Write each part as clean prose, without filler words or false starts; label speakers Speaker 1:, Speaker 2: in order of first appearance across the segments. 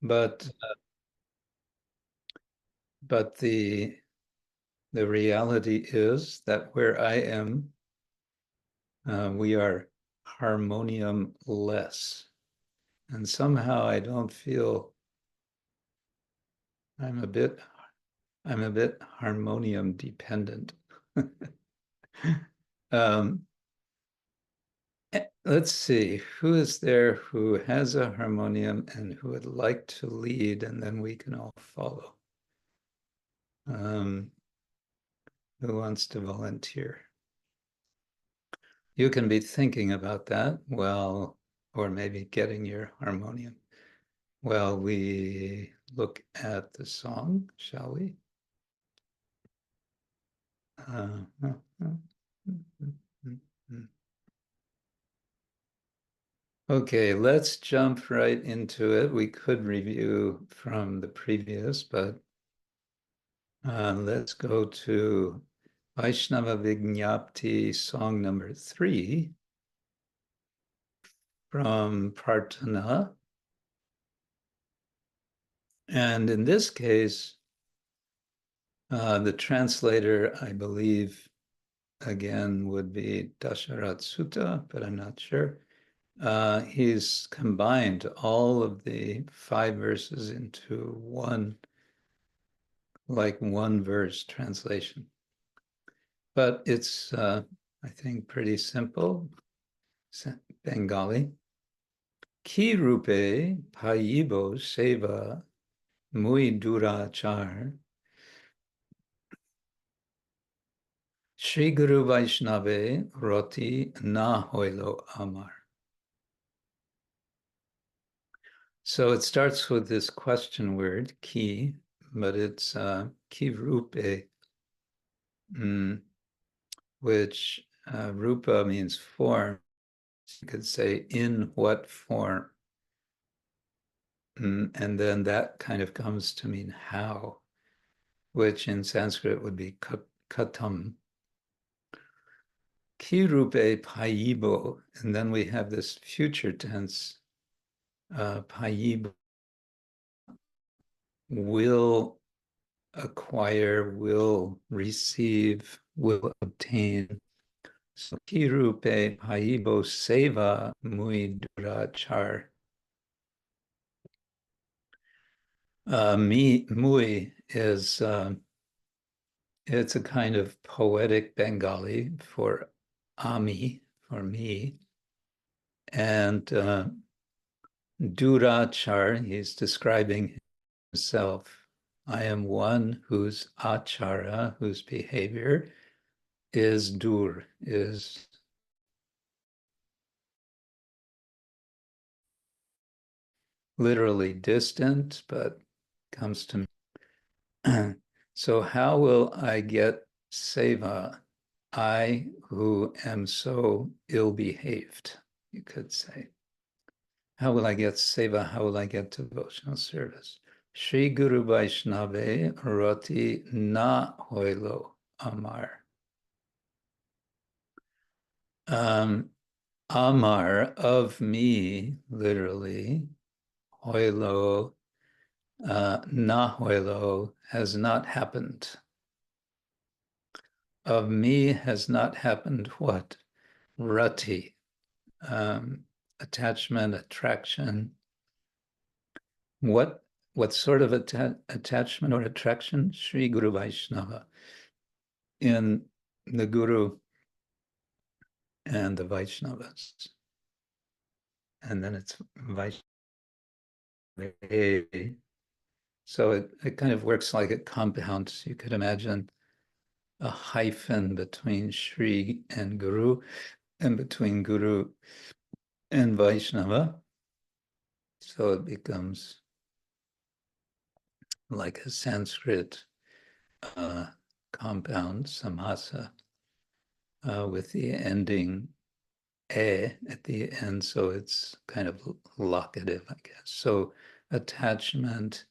Speaker 1: But the reality is that where I am, we are harmonium-less. And somehow I don't feel I'm a bit harmonium dependent. Let's see, who is there who has a harmonium and who would like to lead, and then we can all follow. Who wants to volunteer? You can be thinking about that while, or maybe getting your harmonium while we look at the song, shall we? Okay, let's jump right into it. We could review from the previous, but let's go to Vaisnava Vijnapti, song number 3 from Prarthana. And in this case, the translator, I believe, again, would be Dasa, but I'm not sure. He's combined all of the 5 verses into one, like one verse translation. But it's, I think, pretty simple. Bengali. Ki rūpe pāibo sevā durācāra Sri Guru Vaisnavas rati na hoilo āmāra. So it starts with this question word, ki, but it's ki rūpe, which rupa means form. You could say, in what form? And then that kind of comes to mean how, which in Sanskrit would be katam. Ki rūpe paibo, and then we have this future tense, paibo, will acquire, will receive, will obtain. So ki rūpe paibo sevā durācāra. Mui is, it's a kind of poetic Bengali for ami, for me. And durācāra, he's describing himself. I am one whose acāra, whose behavior is dur, is literally distant, but comes to me. So how will I get seva? I who am so ill-behaved, you could say. How will I get seva? How will I get devotional service? Sri Guru Vaisnavas rati na hoilo āmāra. Āmāra, of me, literally, hoilo, na hoilo, has not happened. Of me has not happened what? Rati, attachment, attraction. What sort of attachment or attraction? Sri Guru Vaisnava. In the Guru and the Vaisnavas. And then it's Vaisnava. So it kind of works like a compound. You could imagine a hyphen between Sri and Guru and between Guru and Vaisnava. So it becomes like a Sanskrit compound, samasa, with the ending e at the end. So it's kind of locative, I guess. So attachment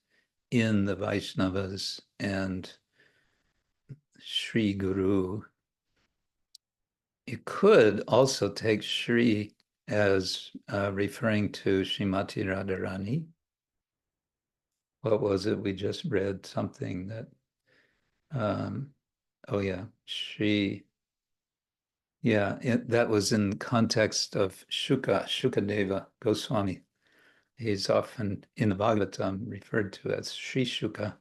Speaker 1: in the Vaisnavas and Sri Guru. You could also take Sri as referring to Srimati Radharani, what was it? We just read something that, oh yeah, that was in context of Shukadeva Goswami. He's often in the Bhagavatam referred to as Sri Shuka.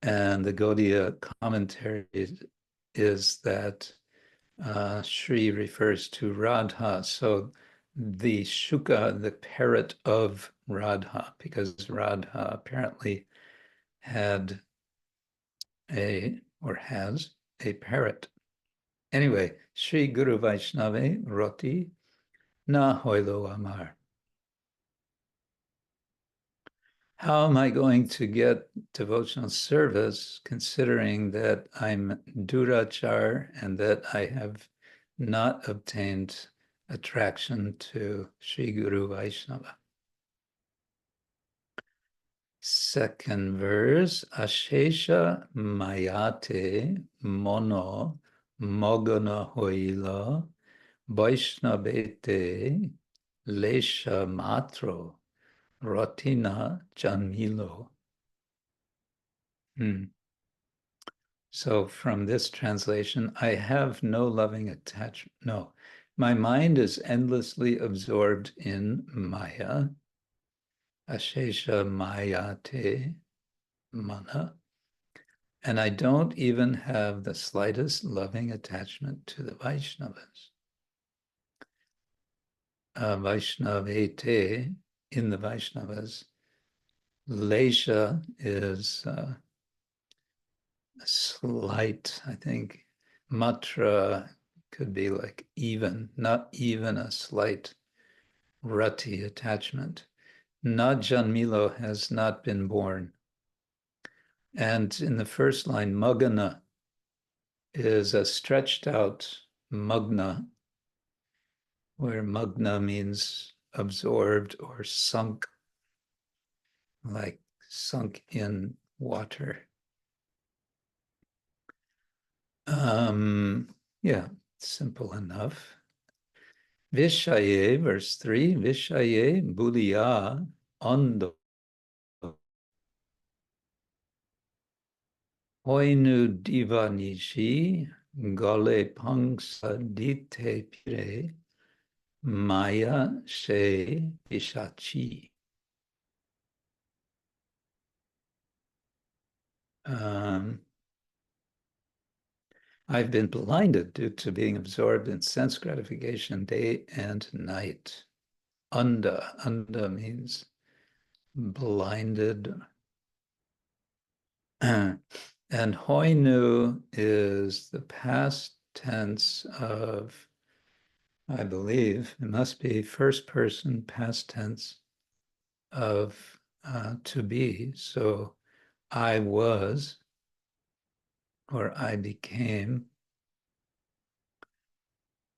Speaker 1: And the Gaudiya commentary is that Sri refers to Radha. So the Shuka, the parrot of Radha, because Radha apparently had has a parrot. Anyway, Sri Guru Vaisnava rati na hoilo āmāra. How am I going to get devotional service considering that I'm durācāra and that I have not obtained attraction to Sri Guru Vaisnava? Second verse, aśes māyāte mono magana hoilo vaisnavete leśa mātra ratina janmilo. So from this translation, I have no loving attachment. No, my mind is endlessly absorbed in Maya, aśes māyāte mana, and I don't even have the slightest loving attachment to the Vaisnavas. Vaisnavete, in the Vaisnavas, leśa is slight, I think. Mātra could be like even, not even a slight rati attachment. Not janmilo has not been born. And in the first line, magana is a stretched out magna, where magna means absorbed or sunk, like sunk in water. Yeah, simple enough. Vishaye, verse 3, Vishaye bhuliyā ando hoinu divā-niśi gale pangsa dite pire maya she pishachi. I've been blinded due to being absorbed in sense gratification day and night. Anda means blinded. And hoinu is the past tense of, I believe, it must be first person past tense of to be. So I was, or I became,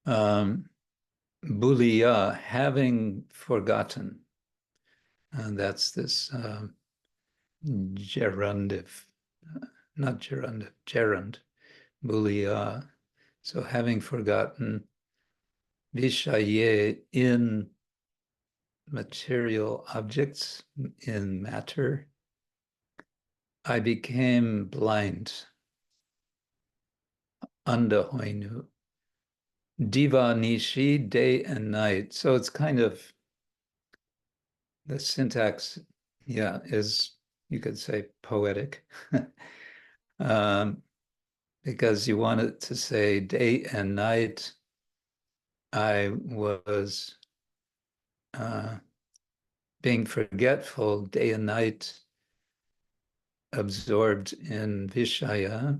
Speaker 1: bhuliyā, having forgotten. And that's this gerundive, not gerundive, gerund, bhuliyā. So having forgotten, vishaye, in material objects, in matter, I became blind. Anda hoinu. Divā-niśi, day and night. So it's kind of, the syntax, is, you could say, poetic. Because you wanted to say day and night, I was being forgetful, day and night, absorbed in Vishaya.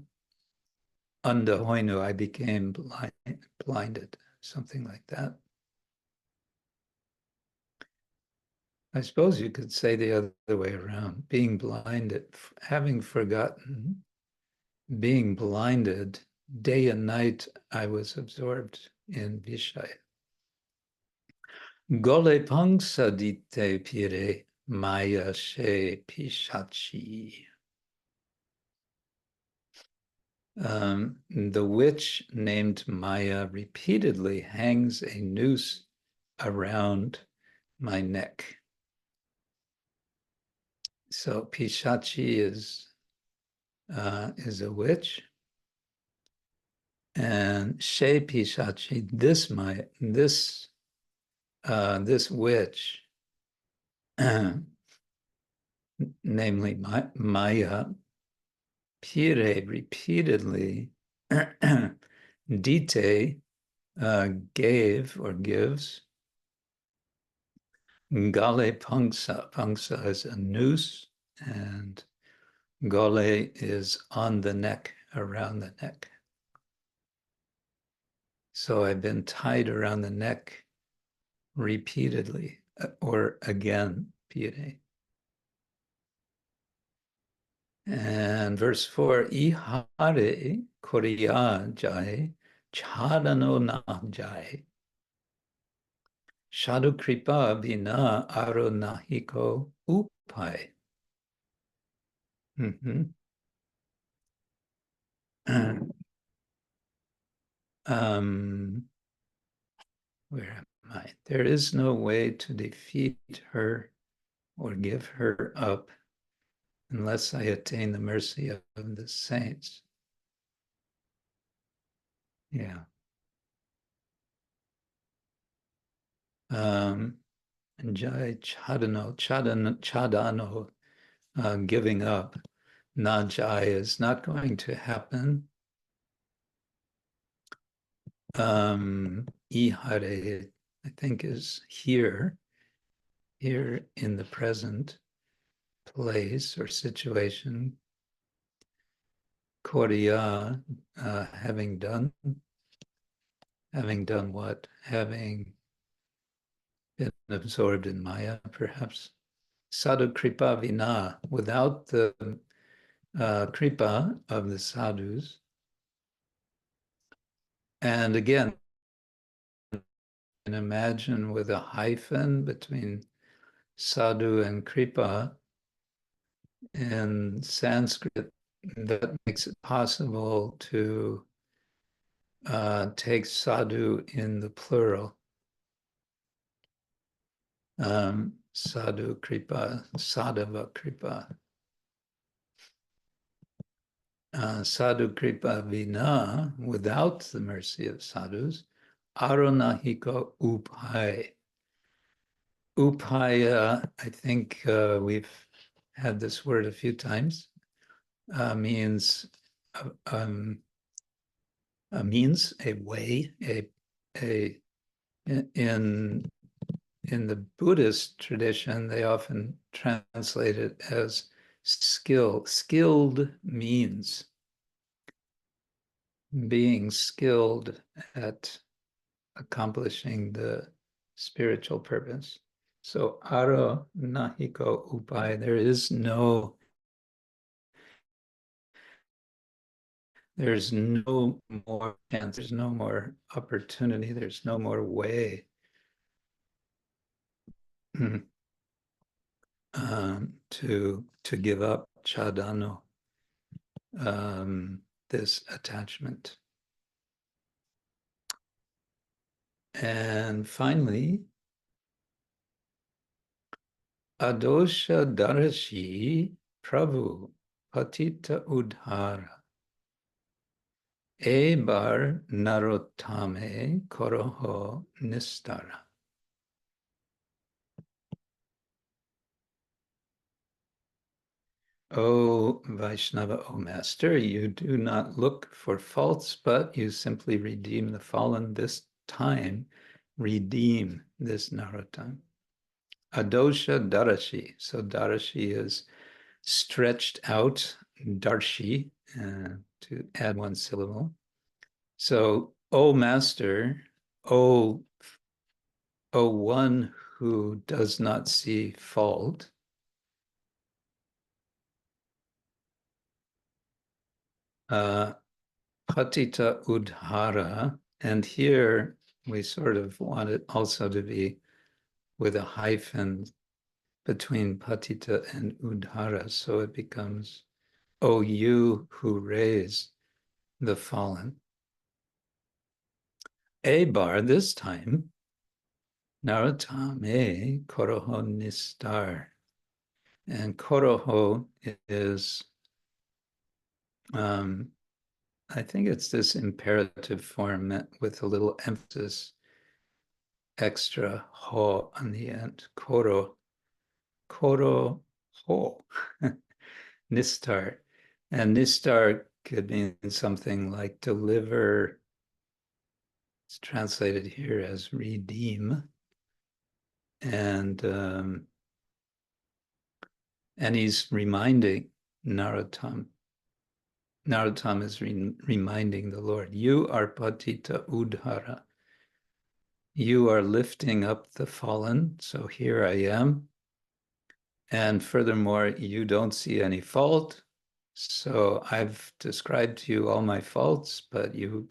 Speaker 1: Anda hoinu, I became blinded, something like that. I suppose you could say the other way around, being blinded, having forgotten, being blinded, day and night I was absorbed in Vishaya. Gole pangsa dite pire maya she pishachi. The witch named Maya repeatedly hangs a noose around my neck. So Pishachi is a witch, and She Pishachi, this witch, namely Maya, Pire repeatedly dite gave or gives. Gale pangsa. Pangsa is a noose, and gole is on the neck, around the neck. So I've been tied around the neck repeatedly, or again, pire. And verse 4, ihare koriya jai, chadano na jai. Sadhu kripa vina aro nahiko upai. Where am I? There is no way to defeat her or give her up unless I attain the mercy of the saints. Yeah. Jai chadano, giving up. Na jai is not going to happen. Ihare, I think, is here in the present place or situation. Koriya, having done what? Having been absorbed in Maya, perhaps. Sadhu kripa vina, without the kripa of the sadhus. And again, and imagine with a hyphen between sadhu and kripa in Sanskrit, that makes it possible to take sadhu in the plural. Sadhu kripa, sadhava kripa. Sadhu kripa vina, without the mercy of sadhus, aronahiko upai. Upai, I think we've had this word a few times, means a way, in the Buddhist tradition, they often translate it as skill. Skilled means being skilled at accomplishing the spiritual purpose. So aro nahiko upai, there is no more chance, there's no more opportunity, there's no more way to give up chadano, this attachment. And finally, adosha daraśi prabhu patita udhara. Ebar narottame koroho nistara. O Vaisnava, O Master, you do not look for faults, but you simply redeem the fallen this time. Redeem this Narottama. Adosha daraśi. So daraśi is stretched out, darshi, to add one syllable. So, O Master, O one who does not see fault, patita udhara, and here we sort of want it also to be with a hyphen between patita and udhara, so it becomes, O you who raise the fallen. Ebar, this time, narottame koroho nistar. And koroho is, I think it's this imperative form with a little emphasis, extra ho on the end. Koro ho. Nistar. And nistar could mean something like deliver. It's translated here as redeem. And he's reminding Narottama. Narottama is reminding the Lord, you are patita udhara. You are lifting up the fallen, so here I am. And furthermore, you don't see any fault. So I've described to you all my faults, but you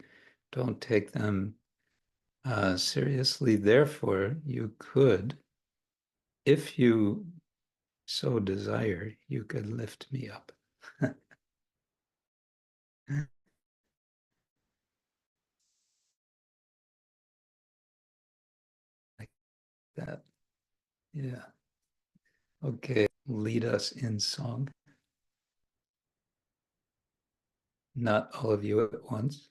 Speaker 1: don't take them seriously. Therefore, you could, if you so desire, you could lift me up. Like that. Yeah. Okay, lead us in song. Not all of you at once.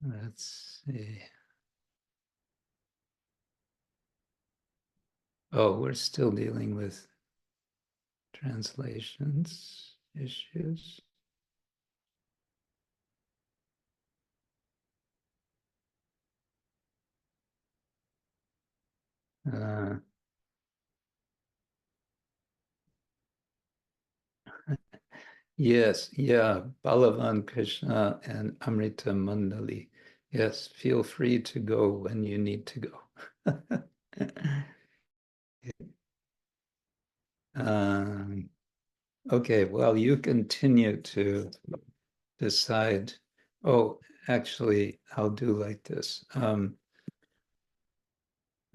Speaker 1: Let's see. Oh, we're still dealing with translations issues. Yes, yeah, Balavan Krishna and Amrita Mandali. Yes, feel free to go when you need to go. Okay, well, you continue to decide. Oh, actually, I'll do like this.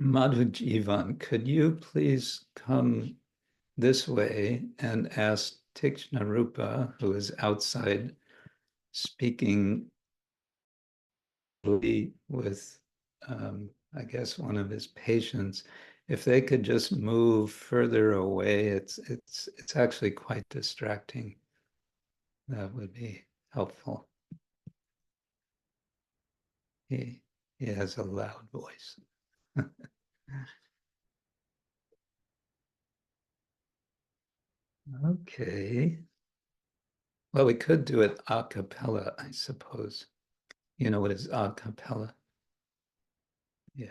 Speaker 1: Madhujivan, could you please come this way and ask Tikshna Rupa, who is outside speaking with, I guess, one of his patients, if they could just move further away, it's actually quite distracting. That would be helpful. He has a loud voice. Okay. Well, we could do it a cappella, I suppose. You know what is a cappella? Yeah.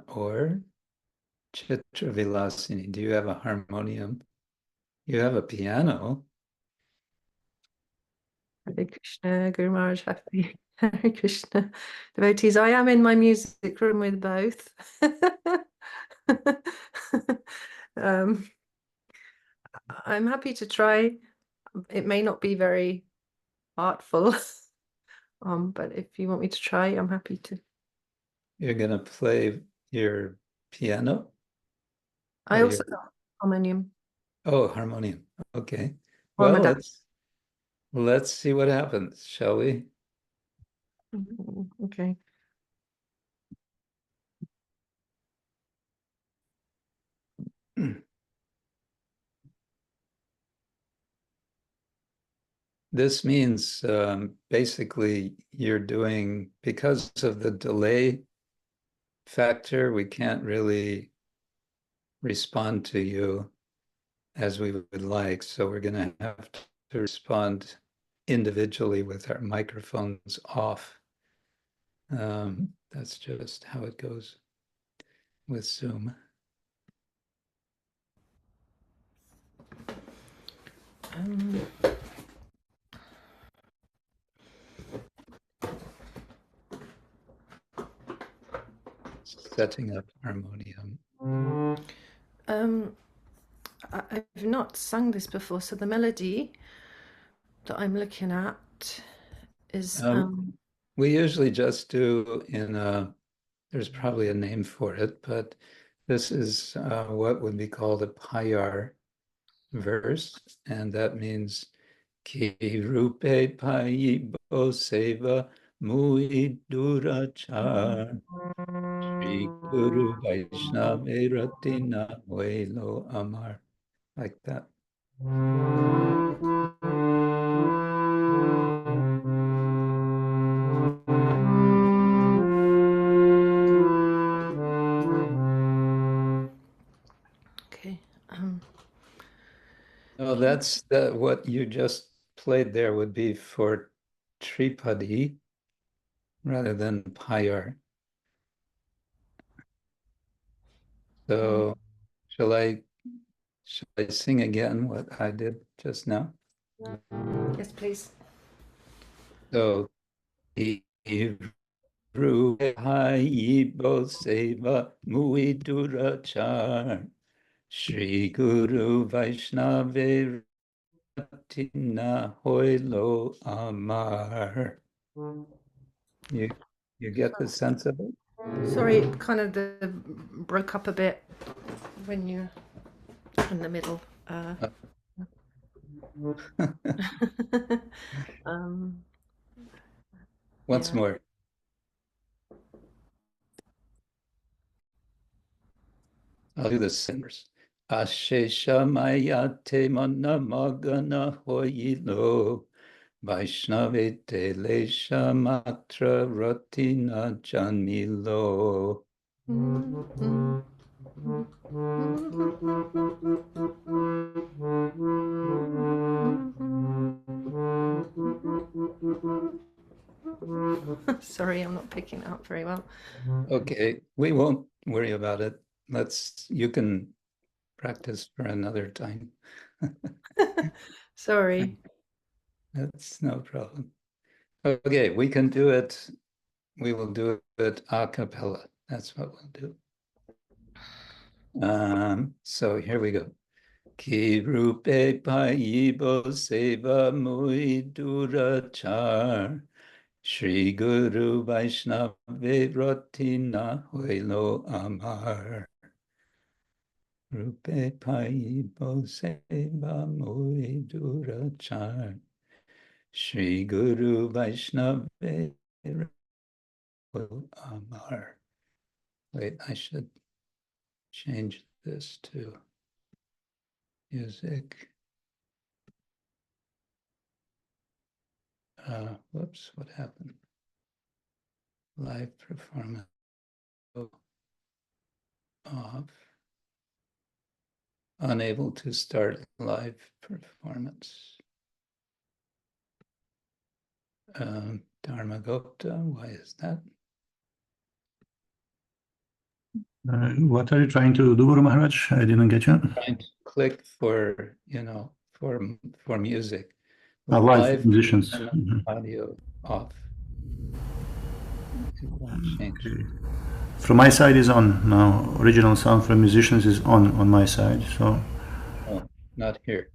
Speaker 1: Or Chitra Vilasini. Do you have a harmonium? You have a piano.
Speaker 2: Hare Krishna, Guru Maharaj, Hare Krishna. Devotees, I am in my music room with both. I'm happy to try. It may not be very artful, but if you want me to try, I'm happy to.
Speaker 1: You're going to play your piano?
Speaker 2: I also got harmonium.
Speaker 1: Oh, harmonium. Okay. Well, let's see what happens, shall we?
Speaker 2: Okay.
Speaker 1: This means basically you're doing, because of the delay factor, we can't really respond to you as we would like. So we're going to have to respond individually with our microphones off. That's just how it goes with Zoom. Setting up harmonium.
Speaker 2: I've not sung this before, so the melody that I'm looking at is
Speaker 1: we usually just do in a, there's probably a name for it, but this is what would be called a payar verse, and that means ki rūpe pāibo seva mui durācāra Sri Guru Vaisnava rati hoilo āmāra. Like that.
Speaker 2: Okay.
Speaker 1: Oh, that's what you just played there would be for Tripadi rather than Payar. So shall I sing again what I did just now?
Speaker 2: Yes, please.
Speaker 1: So rūpe pāibo seva mui durācāra Sri Guru Vaisnava rati hoilo āmāra. You get the sense of it?
Speaker 2: Sorry, it kind of broke up a bit when you're in the middle.
Speaker 1: Once
Speaker 2: yeah.
Speaker 1: more. I'll do the singers. aśes māyāte magana hoilo Vaisnavate leśa mātra rati janmilo.
Speaker 2: Sorry, I'm not picking it up very well.
Speaker 1: Okay, we won't worry about it. You can practice for another time.
Speaker 2: Sorry.
Speaker 1: That's no problem. Okay, we can do it. We will do it a cappella. That's what we'll do. So here we go. Ki rūpe pāibo sevā mui durācāra Sri Guru Vaisnava rati hoilo āmāra Rupe pāibo sevā mui durācāra Sri Guru Vaisnava hoilo āmāra. Wait, I should change this to music. Whoops, what happened? Live performance off. Unable to start live performance. Dharmagupta, why is that?
Speaker 3: What are you trying to do, Guru Maharaj? I didn't get you.
Speaker 1: I'm trying to click for, for music.
Speaker 3: Live musicians.
Speaker 1: Audio off. It won't change.
Speaker 3: Okay. From my side is on now. Original sound from musicians is on my side. So.
Speaker 1: Oh, not here.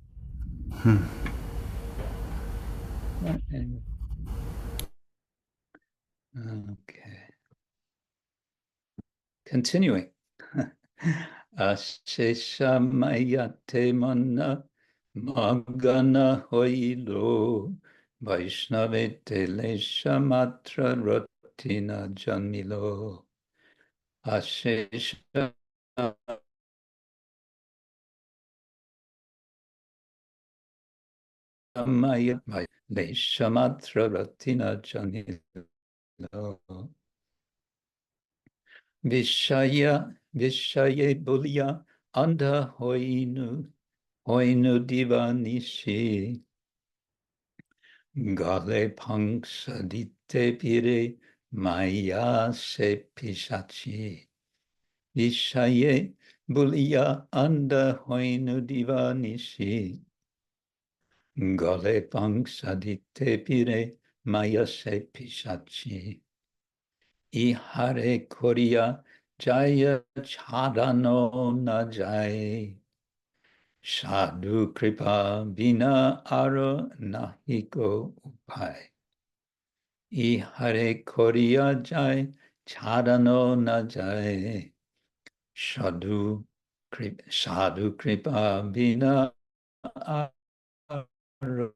Speaker 1: Anyway. Okay. Continuing. aśes māyāte mana magana hoilo Vaisnavate leśa mātra rati janmilo. aśes māyāte leśa mātra rati janmilo. Vishaya bhuliyā anda hoilo divā-niśi gale paṅsadite pire māyāte pisachi. Vishaya bhuliyā anda hoilo divā-niśi gale paṅsadite pire māyāte pisachi. Ihare koriya jaya chadano na jai sadhu kripa vina aro nahiko upai. Ihare koriya jai chadano na jai sadhu kripa vina aro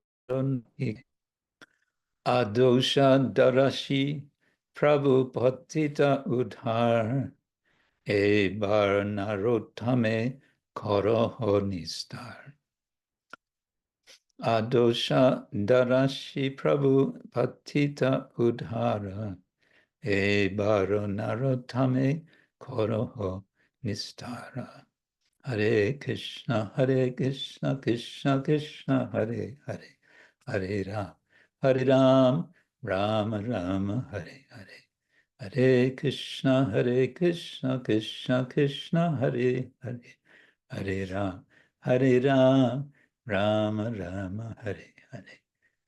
Speaker 1: Adosha darashi Prabhu patita udhar ebar narottame koroho nistar. Adosha darashi Prabhu patita udhara ebar narottame koroho nistara. Hare Krishna, Krishna Krishna, Hare Hare, Hare Ram, Hare Ram, Rama Rama, Hare Hare. Hare Krishna, Krishna Krishna, Hare Hare, Hare Ram, Rama Rama, Hare Hare.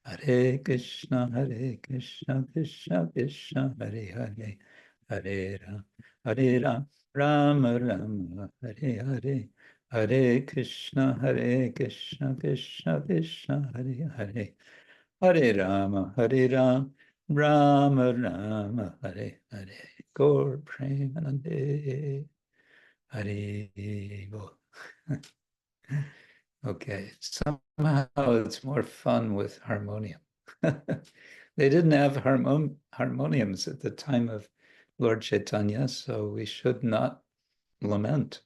Speaker 1: Hare Krishna, Krishna Krishna, Hare Hare, Hare Ram, Rama Rama, Hare Hare. Hare Krishna, Krishna Krishna, Hare Hare. Hare Rama, Rama Rama, Hare Hare. Gaur Premanande. Hare Bo. Okay, somehow it's more fun with harmonium. They didn't have harmoniums at the time of Lord Chaitanya, so we should not lament.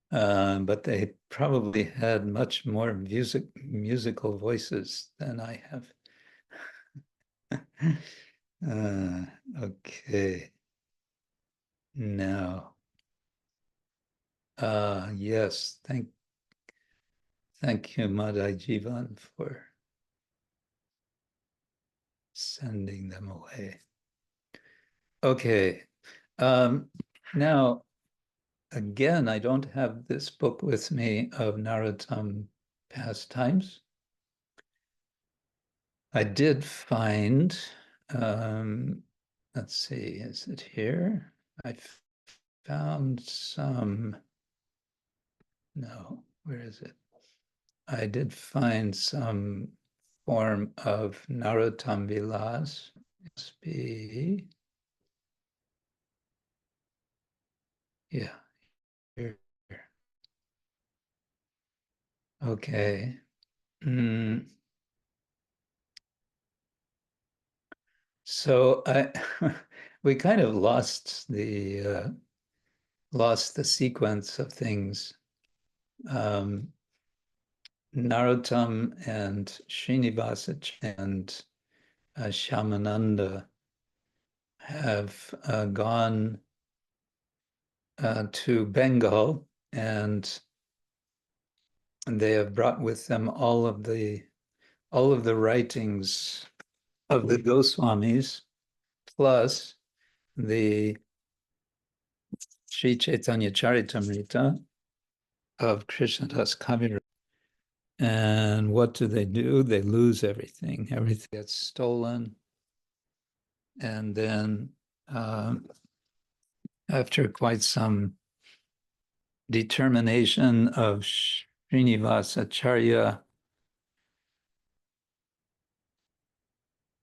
Speaker 1: But they probably had much more musical voices than I have. Okay. Now, yes, thank you, Madai Jivan, for sending them away. Okay. Now, again, I don't have this book with me of Narottama pastimes. I did find, let's see, is it here? I found some, no, where is it? I did find some form of Narottama Vilas. Must be, yeah, here. Okay. So we kind of lost the sequence of things. Narottama and Srinivasa and Shyamananda have gone to Bengal, and they have brought with them all of the writings of the Goswamis, plus the Sri Chaitanya Charitamrita of Krishnadas Kaviraj. And what do? They lose everything. Everything gets stolen. And then after quite some determination of Srinivasacharya,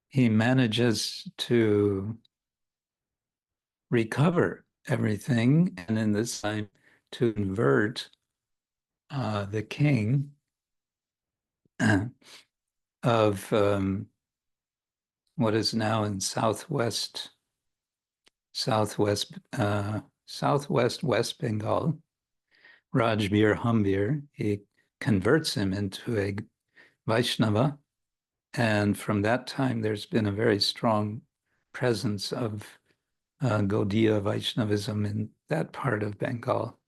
Speaker 1: he manages to recover everything, and in this time to convert the king of what is now in southwest West Bengal, Rajbir Humbir. He converts him into a Vaisnava, and from that time there's been a very strong presence of Gaudiya Vaishnavism in that part of Bengal.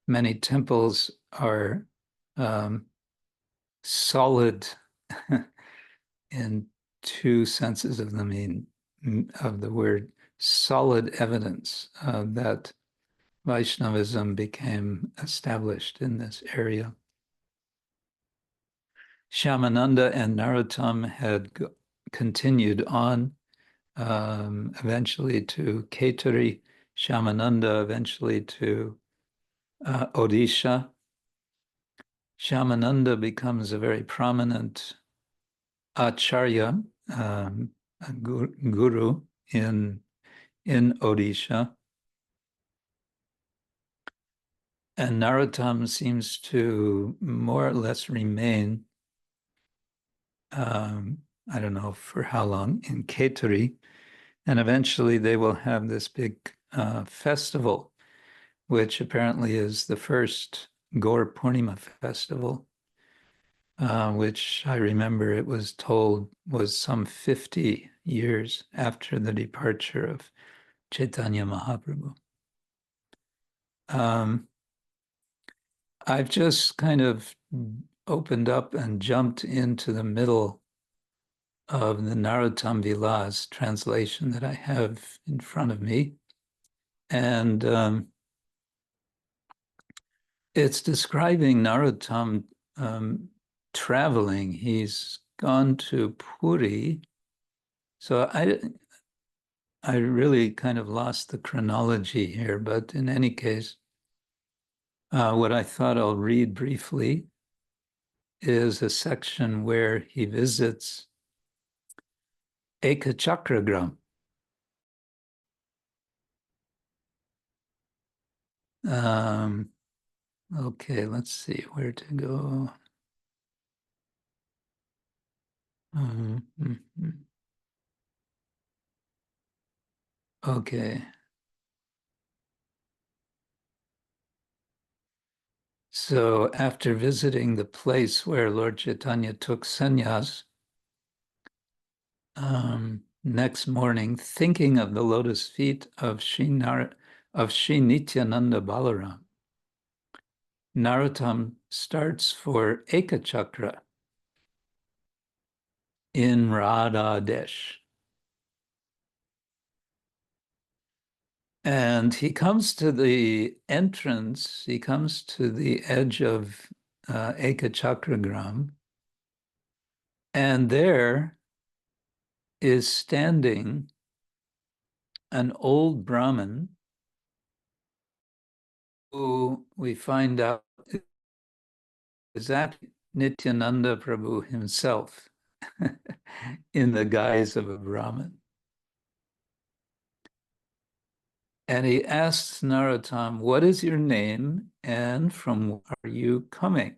Speaker 1: Many temples are solid in two senses of the word, solid evidence that Vaishnavism became established in this area. Shyamananda and Narottama had continued on, eventually to Ketari, Shyamananda eventually to Odisha. Shyamananda becomes a very prominent acharya, a guru in Odisha. And Narottama seems to more or less remain I don't know for how long, in Keturi. And eventually they will have this big festival, which apparently is the first Gaur Purnima festival, which I remember it was told was some 50 years after the departure of Chaitanya Mahaprabhu. I've just kind of opened up and jumped into the middle of the Narottama Vilas translation that I have in front of me. And it's describing Narottama traveling. He's gone to Puri. So I really kind of lost the chronology here, but in any case, what I thought I'll read briefly is a section where he visits Ekachakragram. Okay, let's see where to go. Okay. So after visiting the place where Lord Chaitanya took sannyas, next morning, thinking of the lotus feet of Sri Nityananda Balaram, Narottama starts for Ekachakra in Radhadesh. And he comes to the entrance, he comes to the edge of Ekachakragram, and there is standing an old Brahmin who we find out is that Nityananda Prabhu himself in the guise of a Brahmin. And he asks Narottama, what is your name and from where are you coming?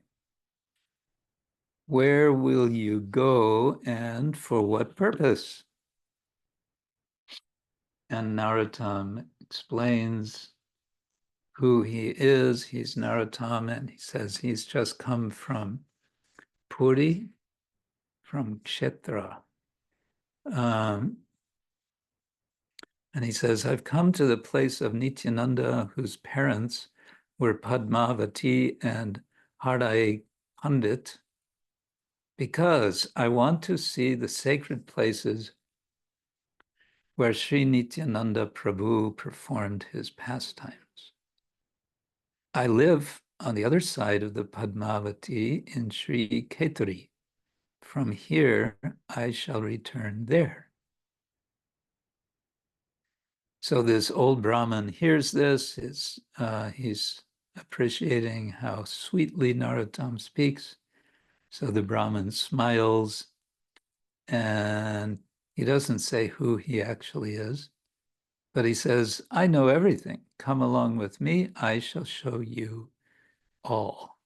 Speaker 1: Where will you go and for what purpose? And Narottama explains who he is. He's Narottama, and he says he's just come from Puri, from Kshetra. And he says, I've come to the place of Nityananda, whose parents were Padmavati and Hardai Pandit, because I want to see the sacred places where Sri Nityananda Prabhu performed his pastimes. I live on the other side of the Padmavati in Sri Keturi. From here, I shall return there. So this old Brahmin hears this, he's appreciating how sweetly Narottama speaks. So the Brahmin smiles, and he doesn't say who he actually is, but he says, I know everything. Come along with me, I shall show you all.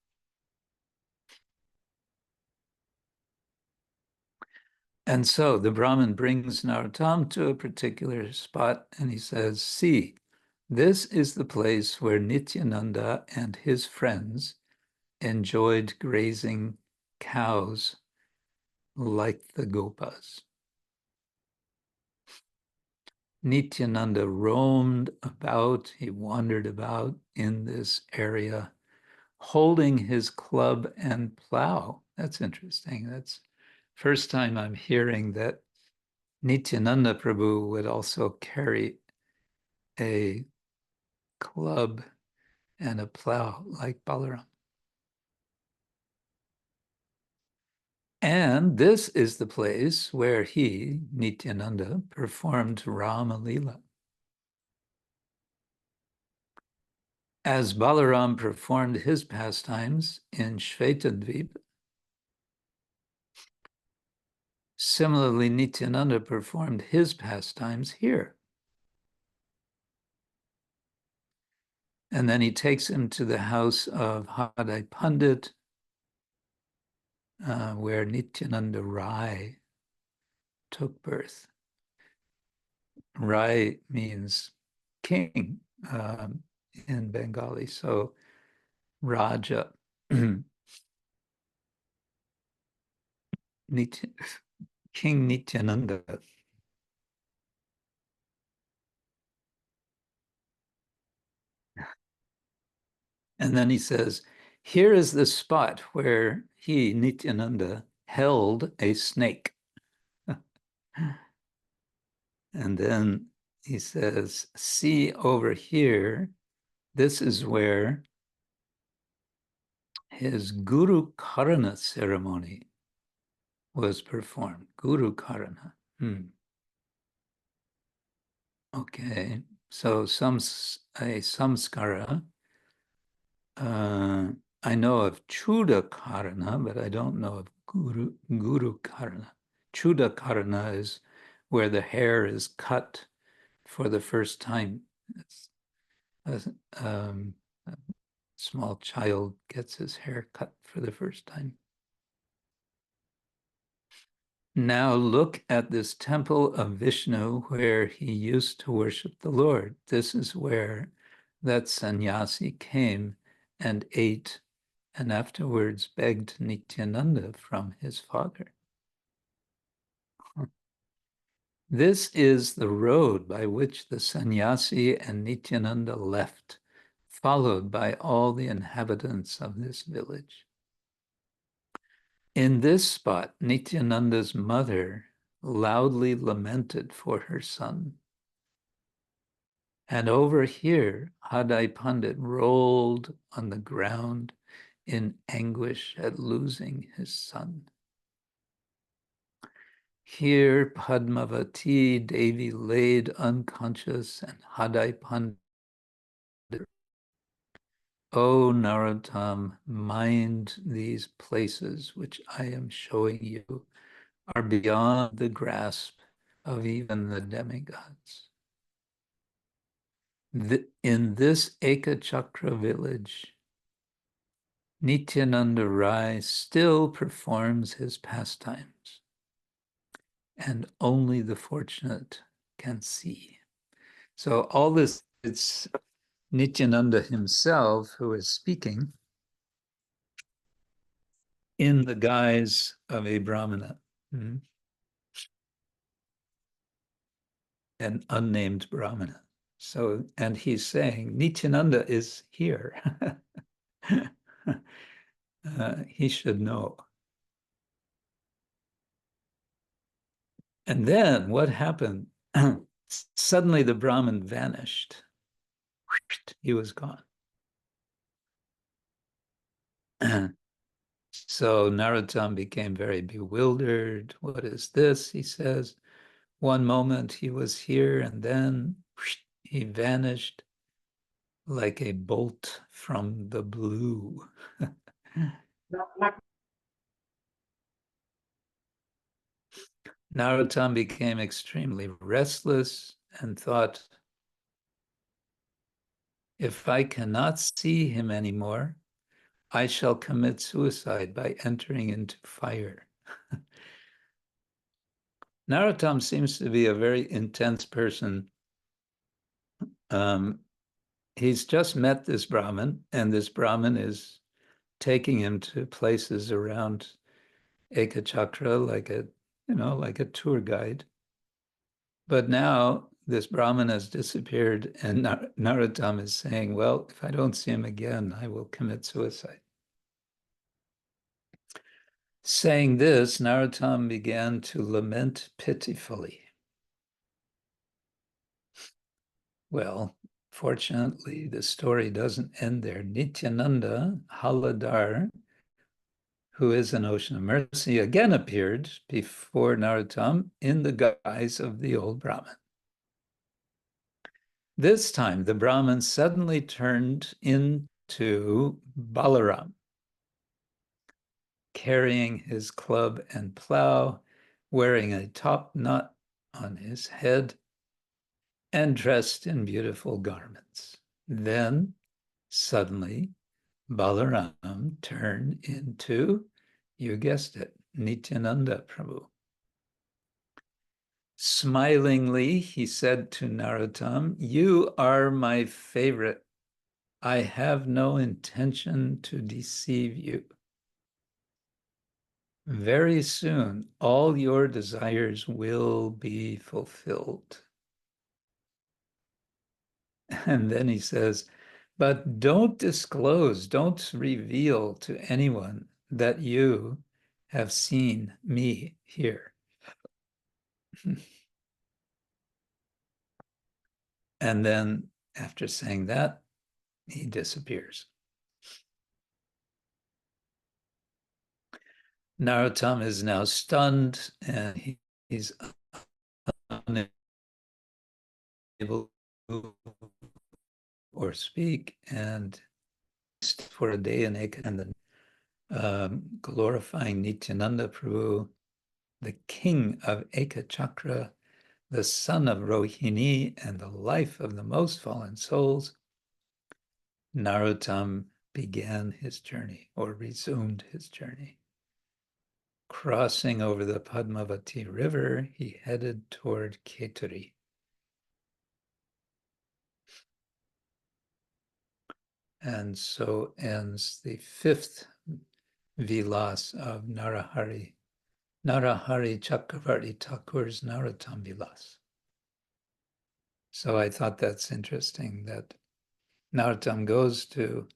Speaker 1: And so the Brahmin brings Narottama to a particular spot, and he says, see, this is the place where Nityananda and his friends enjoyed grazing cows like the gopas. Nityananda roamed about, he wandered about in this area, holding his club and plow. That's interesting. That's first time I'm hearing that Nityananda Prabhu would also carry a club and a plow like Balaram. And this is the place where he, Nityananda, performed Rama Lila. As Balaram performed his pastimes in Shvetadvip, similarly, Nityananda performed his pastimes here. And then he takes him to the house of Hardai Pandit, where Nityananda Rai took birth. Rai means king in Bengali, so Raja. King Nityananda. And then he says, here is the spot where he, Nityananda, held a snake. And then he says, see over here, this is where his Guru Karana ceremony was performed. Guru Karana. Okay, so a samskara. I know of Chuda Karana, but I don't know of Guru Karana. Chuda Karana is where the hair is cut for the first time. It's a small child gets his hair cut for the first time. Now look at this temple of Vishnu where he used to worship the Lord. This is where that sannyasi came and ate and afterwards begged Nityananda from his father. This is the road by which the sannyasi and Nityananda left, followed by all the inhabitants of this village. In this spot, Nityananda's mother loudly lamented for her son. And over here, Hadai Pandit rolled on the ground in anguish at losing his son. Here, Padmavati Devi laid unconscious and Hadai Pandit. O Narottama, mind these places which I am showing you are beyond the grasp of even the demigods. In this Ekachakra village, Nityananda Rai still performs his pastimes, and only the fortunate can see. So all this, it's Nityananda himself who is speaking in the guise of a Brahmana, an unnamed Brahmana. So, and he's saying, Nityananda is here. He should know. And then what happened? Suddenly the Brahmin vanished. He was gone. So Narottama became very bewildered. What is this? He says, one moment he was here and then he vanished like a bolt from the blue. Narottama became extremely restless and thought, if I cannot see him anymore, I shall commit suicide by entering into fire. Narottama seems to be a very intense person. He's just met this Brahmin, and this Brahmin is taking him to places around Ekachakra, like a tour guide. But now this Brahmin has disappeared, and Narottama is saying, well, if I don't see him again, I will commit suicide. Saying this, Narottama began to lament pitifully. Well, fortunately, the story doesn't end there. Nityananda Haladar, who is an ocean of mercy, again appeared before Narottama in the guise of the old Brahmin. This time, the Brahmin suddenly turned into Balaram, carrying his club and plow, wearing a top knot on his head, and dressed in beautiful garments. Then, suddenly, Balaram turned into You guessed it, Nityananda Prabhu. Smilingly, he said to Narottama, "You are my favorite. I have no intention to deceive you. Very soon, all your desires will be fulfilled." And then he says, "But don't disclose, don't reveal to anyone that you have seen me here." And then after saying that, he disappears. Narottama is now stunned, and he's unable to move or speak, and for a day in Eka, and glorifying Nityananda Prabhu, the king of Eka Chakra, the son of Rohini, and the life of the most fallen souls, Narottama began his journey, or resumed his journey. Crossing over the Padmavati River, he headed toward Keturi. And so ends the fifth vilas of Narahari Chakravarti Thakur's Narottama Vilas. So I thought that's interesting that Narottama goes to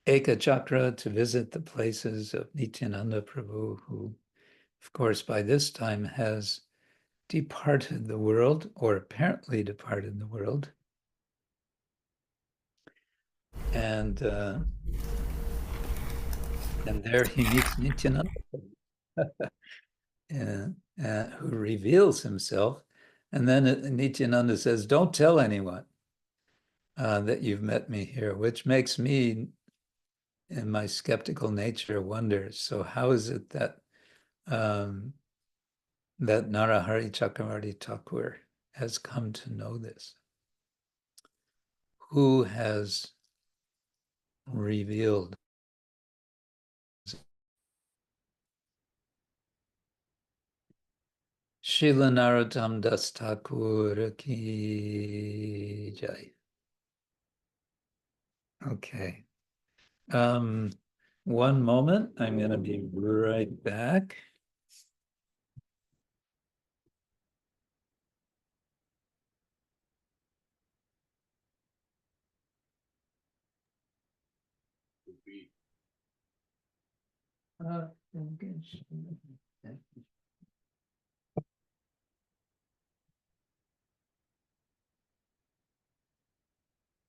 Speaker 1: Eka Chakra to visit the places of Nityananda Prabhu, who, of course, by this time has departed the world, or apparently departed the world. And there he meets Nityananda, who reveals himself. And then Nityananda says, "Don't tell anyone that you've met me here," which makes me, in my skeptical nature, wonder, so how is it that that Narahari Chakravarti Thakur has come to know this? Who has revealed? Srila Narottama Das Thakur ki jai. Okay. One moment, I'm going to be right back.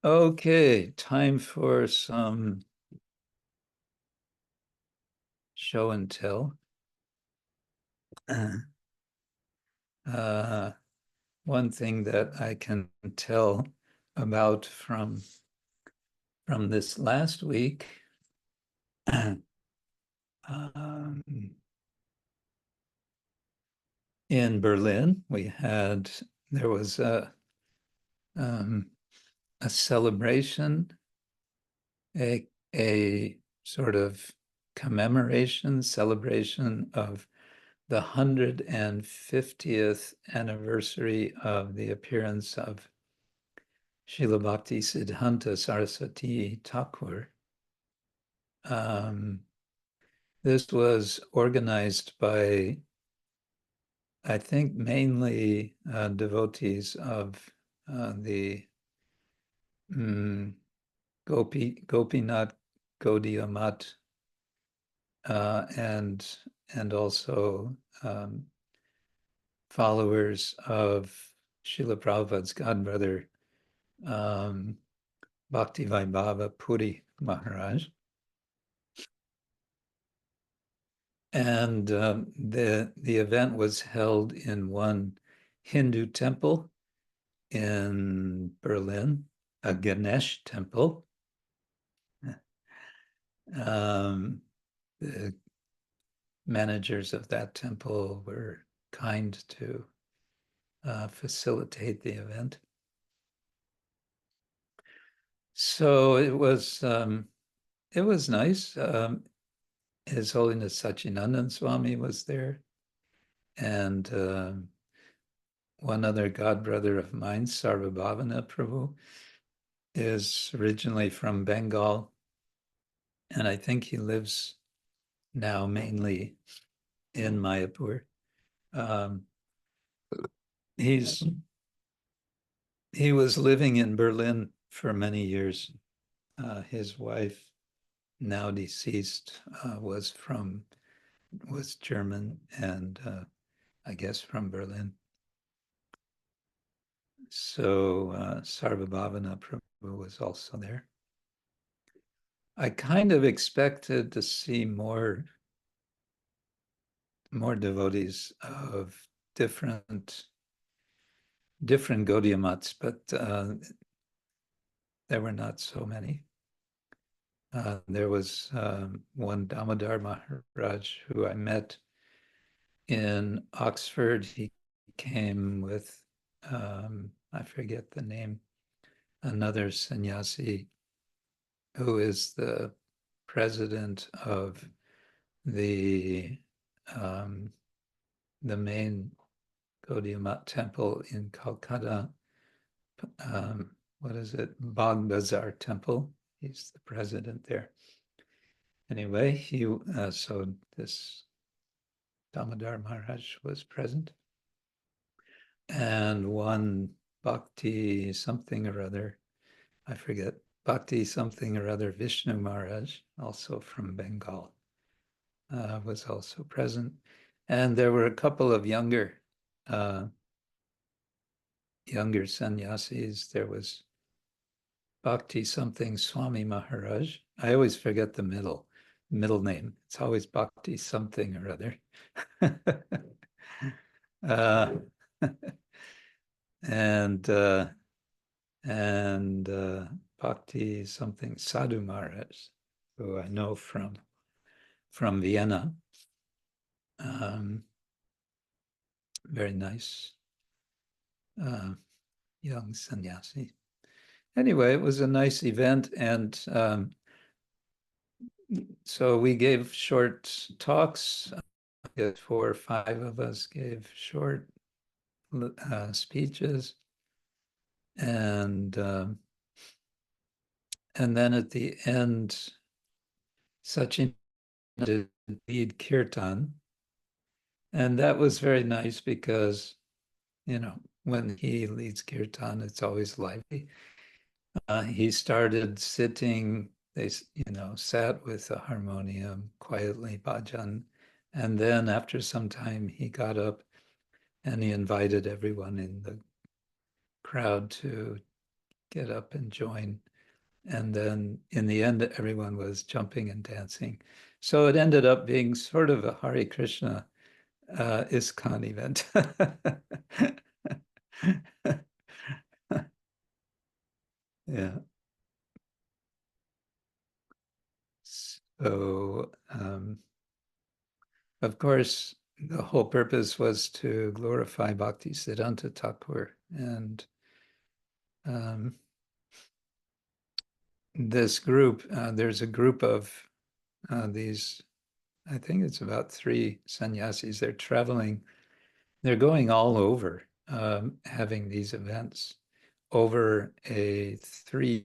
Speaker 1: Okay, time for some show and tell. One thing that I can tell about from this last week, in Berlin, there was a celebration, a sort of celebration of the 150th anniversary of the appearance of Srila Bhakti Siddhanta Saraswati Thakur. This was organized by, I think, mainly devotees of the Gopinath Gaudiya Math, and also followers of Srila Prabhupada's godbrother, Bhakti Vaibhava Puri Maharaj. And the event was held in one Hindu temple in Berlin, a Ganesh temple. The managers of that temple were kind to facilitate the event. So it was nice. His Holiness Sachinandan Swami was there, and one other godbrother of mine, Sarvabhavana Prabhu, is originally from Bengal, and I think he lives now mainly in Mayapur. He was living in Berlin for many years. His wife, now deceased, was German and I guess from Berlin. So Sarvabhavana Prabhu was also there. I kind of expected to see more devotees of different Gaudiya mats, but there were not so many. There was one Damodar Maharaj who I met in Oxford. He came with, I forget the name, another sannyasi who is the president of the main Gaudiya Mat temple in Calcutta. What is it? Bagh Bazar Temple. He's the president there. Anyway, so this Damodar Maharaj was present. And one Bhakti something or other, I forget, Bhakti something or other Vishnu Maharaj, also from Bengal, was also present. And there were a couple of younger sannyasis. There was Bhakti something Swami Maharaj. I always forget the middle name. It's always Bhakti something or other. and Bhakti something Sadhu Maharaj, who I know from Vienna. Very nice young sannyasi. Anyway, it was a nice event, and so we gave short talks. 4 or 5 of us gave short speeches, and then at the end, Sachin did lead kirtan, and that was very nice because, when he leads kirtan, it's always lively. He started sitting, they sat with a harmonium quietly, bhajan, and then after some time he got up and he invited everyone in the crowd to get up and join. And then in the end, everyone was jumping and dancing. So it ended up being sort of a Hare Krishna ISKCON event. Yeah. So, of course, the whole purpose was to glorify Bhaktisiddhanta Thakur. And this group, there's a group of these, I think it's about 3 sannyasis. They're traveling, they're going all over, having these events over a 3-year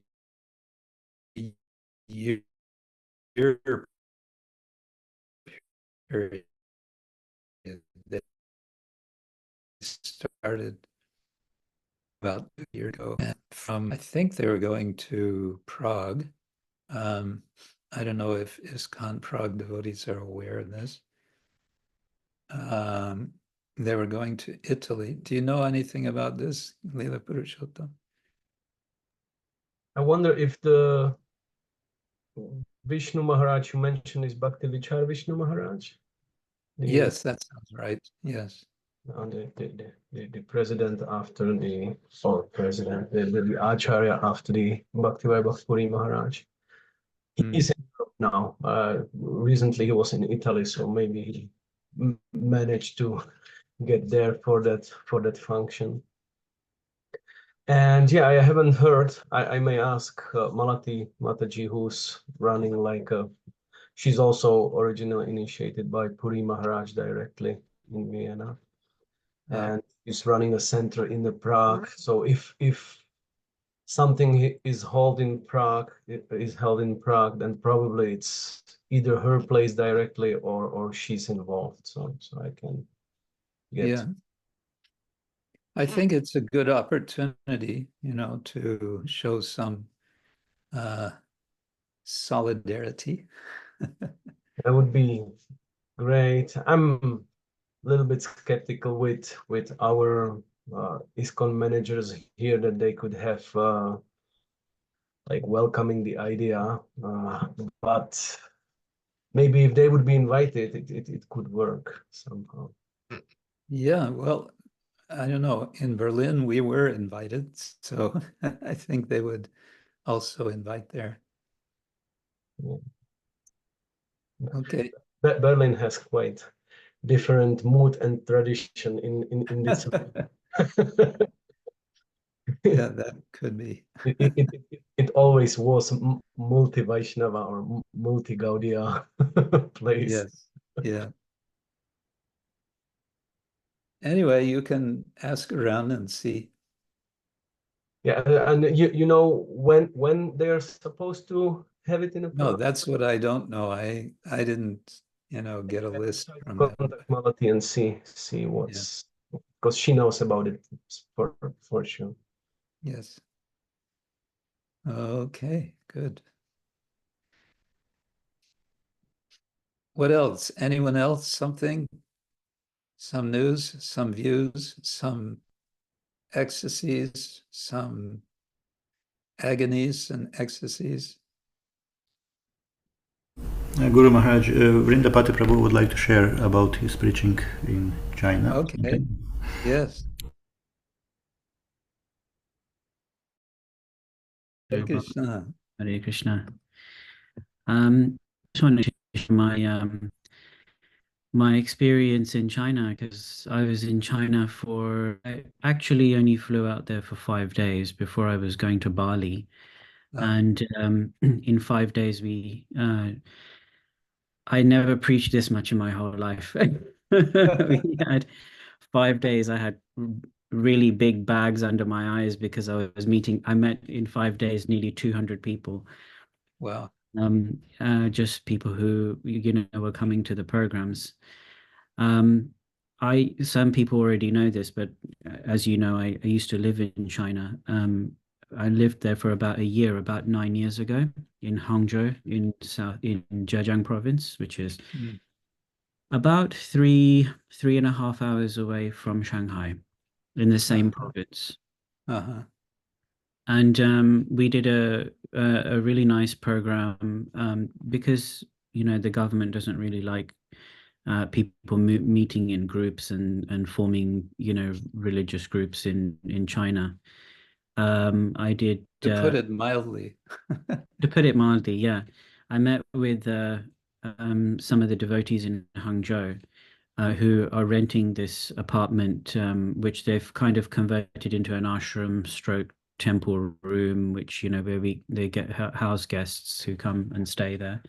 Speaker 1: period. They started about a year ago. And I think they were going to Prague. I don't know if ISKCON Prague devotees are aware of this. They were going to Italy. Do you know anything about this, Leela Purushottam?
Speaker 4: I wonder if the Vishnu Maharaj you mentioned is Bhakti Vichar Vishnu Maharaj?
Speaker 1: Yes, that sounds right. Yes.
Speaker 4: The president after the Acharya after the Bhakti Vaibhav Maharaj. He's in Europe now. Recently he was in Italy, so maybe he managed to get there for that function. And yeah, I haven't heard. I may ask Malati Mataji, who's running like a she's also originally initiated by Puri Maharaj directly in Vienna, and is running a center in the Prague. So if something is held in Prague, then probably it's either her place directly or she's involved. So I can get.
Speaker 1: Yeah. I think it's a good opportunity, to show some solidarity.
Speaker 4: That would be great. I'm a little bit skeptical with our ISKCON managers here that they could have like welcoming the idea, but maybe if they would be invited, it could work somehow.
Speaker 1: Yeah, well, I don't know. In Berlin, we were invited, so I think they would also invite there.
Speaker 4: Yeah.
Speaker 1: Okay.
Speaker 4: Berlin has quite different mood and tradition in this.
Speaker 1: Yeah, that could be.
Speaker 4: It always was multi-Vaisnava or multi-Gaudiya place.
Speaker 1: Yes. Yeah. Anyway, you can ask around and see.
Speaker 4: Yeah, and you know when they're supposed to have it in a
Speaker 1: No, that's what I don't know. I didn't, get a list from them.
Speaker 4: contact Malati and see what's, because she knows about it for sure.
Speaker 1: Yes. Okay, good. What else? Anyone else? Something? Some news, some views, some ecstasies, some agonies and ecstasies?
Speaker 3: Guru Maharaj, Vrindapati Prabhu would like to share about his preaching in China.
Speaker 1: Okay. Yes. Hare Krishna.
Speaker 5: Hare Krishna. Just wanted to share my experience in China, because I was in China I actually only flew out there for 5 days before I was going to Bali. And in 5 days I never preached this much in my whole life. We had 5 days. I had really big bags under my eyes because I met in 5 days nearly 200 people.
Speaker 1: Wow.
Speaker 5: Just people who were coming to the programs. Some people already know this, but as you know, I used to live in China. I lived there for about a year, about 9 years ago, in Hangzhou, in Zhejiang province, which is about 3.5 hours away from Shanghai, in the same province. And we did a really nice program because the government doesn't really like people meeting in groups and forming religious groups in China. I did,
Speaker 1: to put it mildly.
Speaker 5: To put it mildly, yeah. I met with some of the devotees in Hangzhou who are renting this apartment, which they've kind of converted into an ashram stroke temple room, which where they get house guests who come and stay there.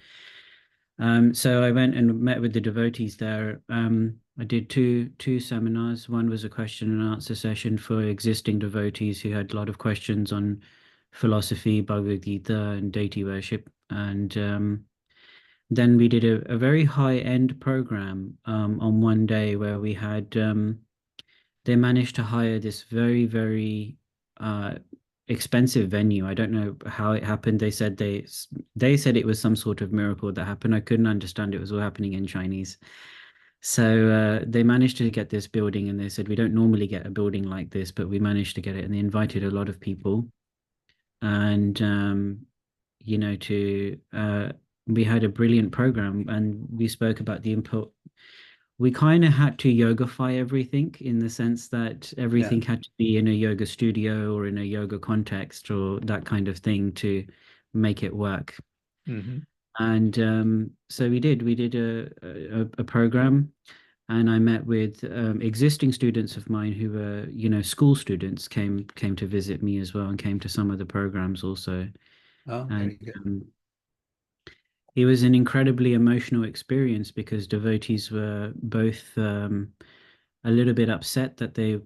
Speaker 5: So I went and met with the devotees there. I did two seminars. One was a question and answer session for existing devotees who had a lot of questions on philosophy, Bhagavad Gita, and deity worship. And then we did a very high-end program on one day where we had they managed to hire this very, very expensive venue. I don't know how it happened. They said it was some sort of miracle that happened. I couldn't understand. It was all happening in Chinese. So they managed to get this building, and they said, we don't normally get a building like this, but we managed to get it. And they invited a lot of people. And we had a brilliant program, and we spoke about the input. We kind of had to yogify everything, in the sense that everything had to be in a yoga studio or in a yoga context or that kind of thing to make it work. And so we did a program, and I met with existing students of mine who were school students, came to visit me as well, and came to some of the programs also.
Speaker 1: Oh, very good.
Speaker 5: it was an incredibly emotional experience because devotees were both a little bit upset that their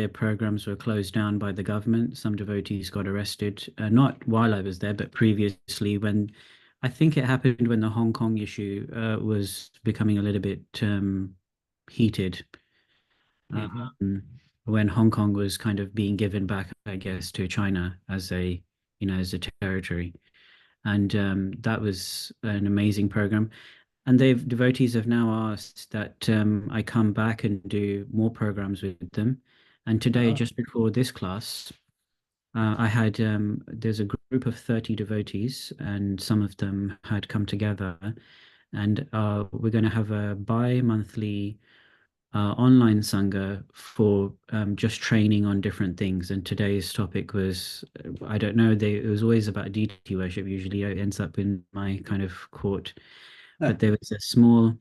Speaker 5: programs were closed down by the government. Some devotees got arrested, not while I was there, but previously when I think it happened when the Hong Kong issue was becoming a little bit heated. When Hong Kong was kind of being given back, I guess, to China as a territory. And that was an amazing program. And devotees have now asked that I come back and do more programs with them. And today, just before this class, I had there's a group of 30 devotees, and some of them had come together, and we're going to have a bi-monthly online Sanga for just training on different things. And today's topic was, I don't know, it was always about deity worship. Usually it ends up in my kind of court. But there was a small,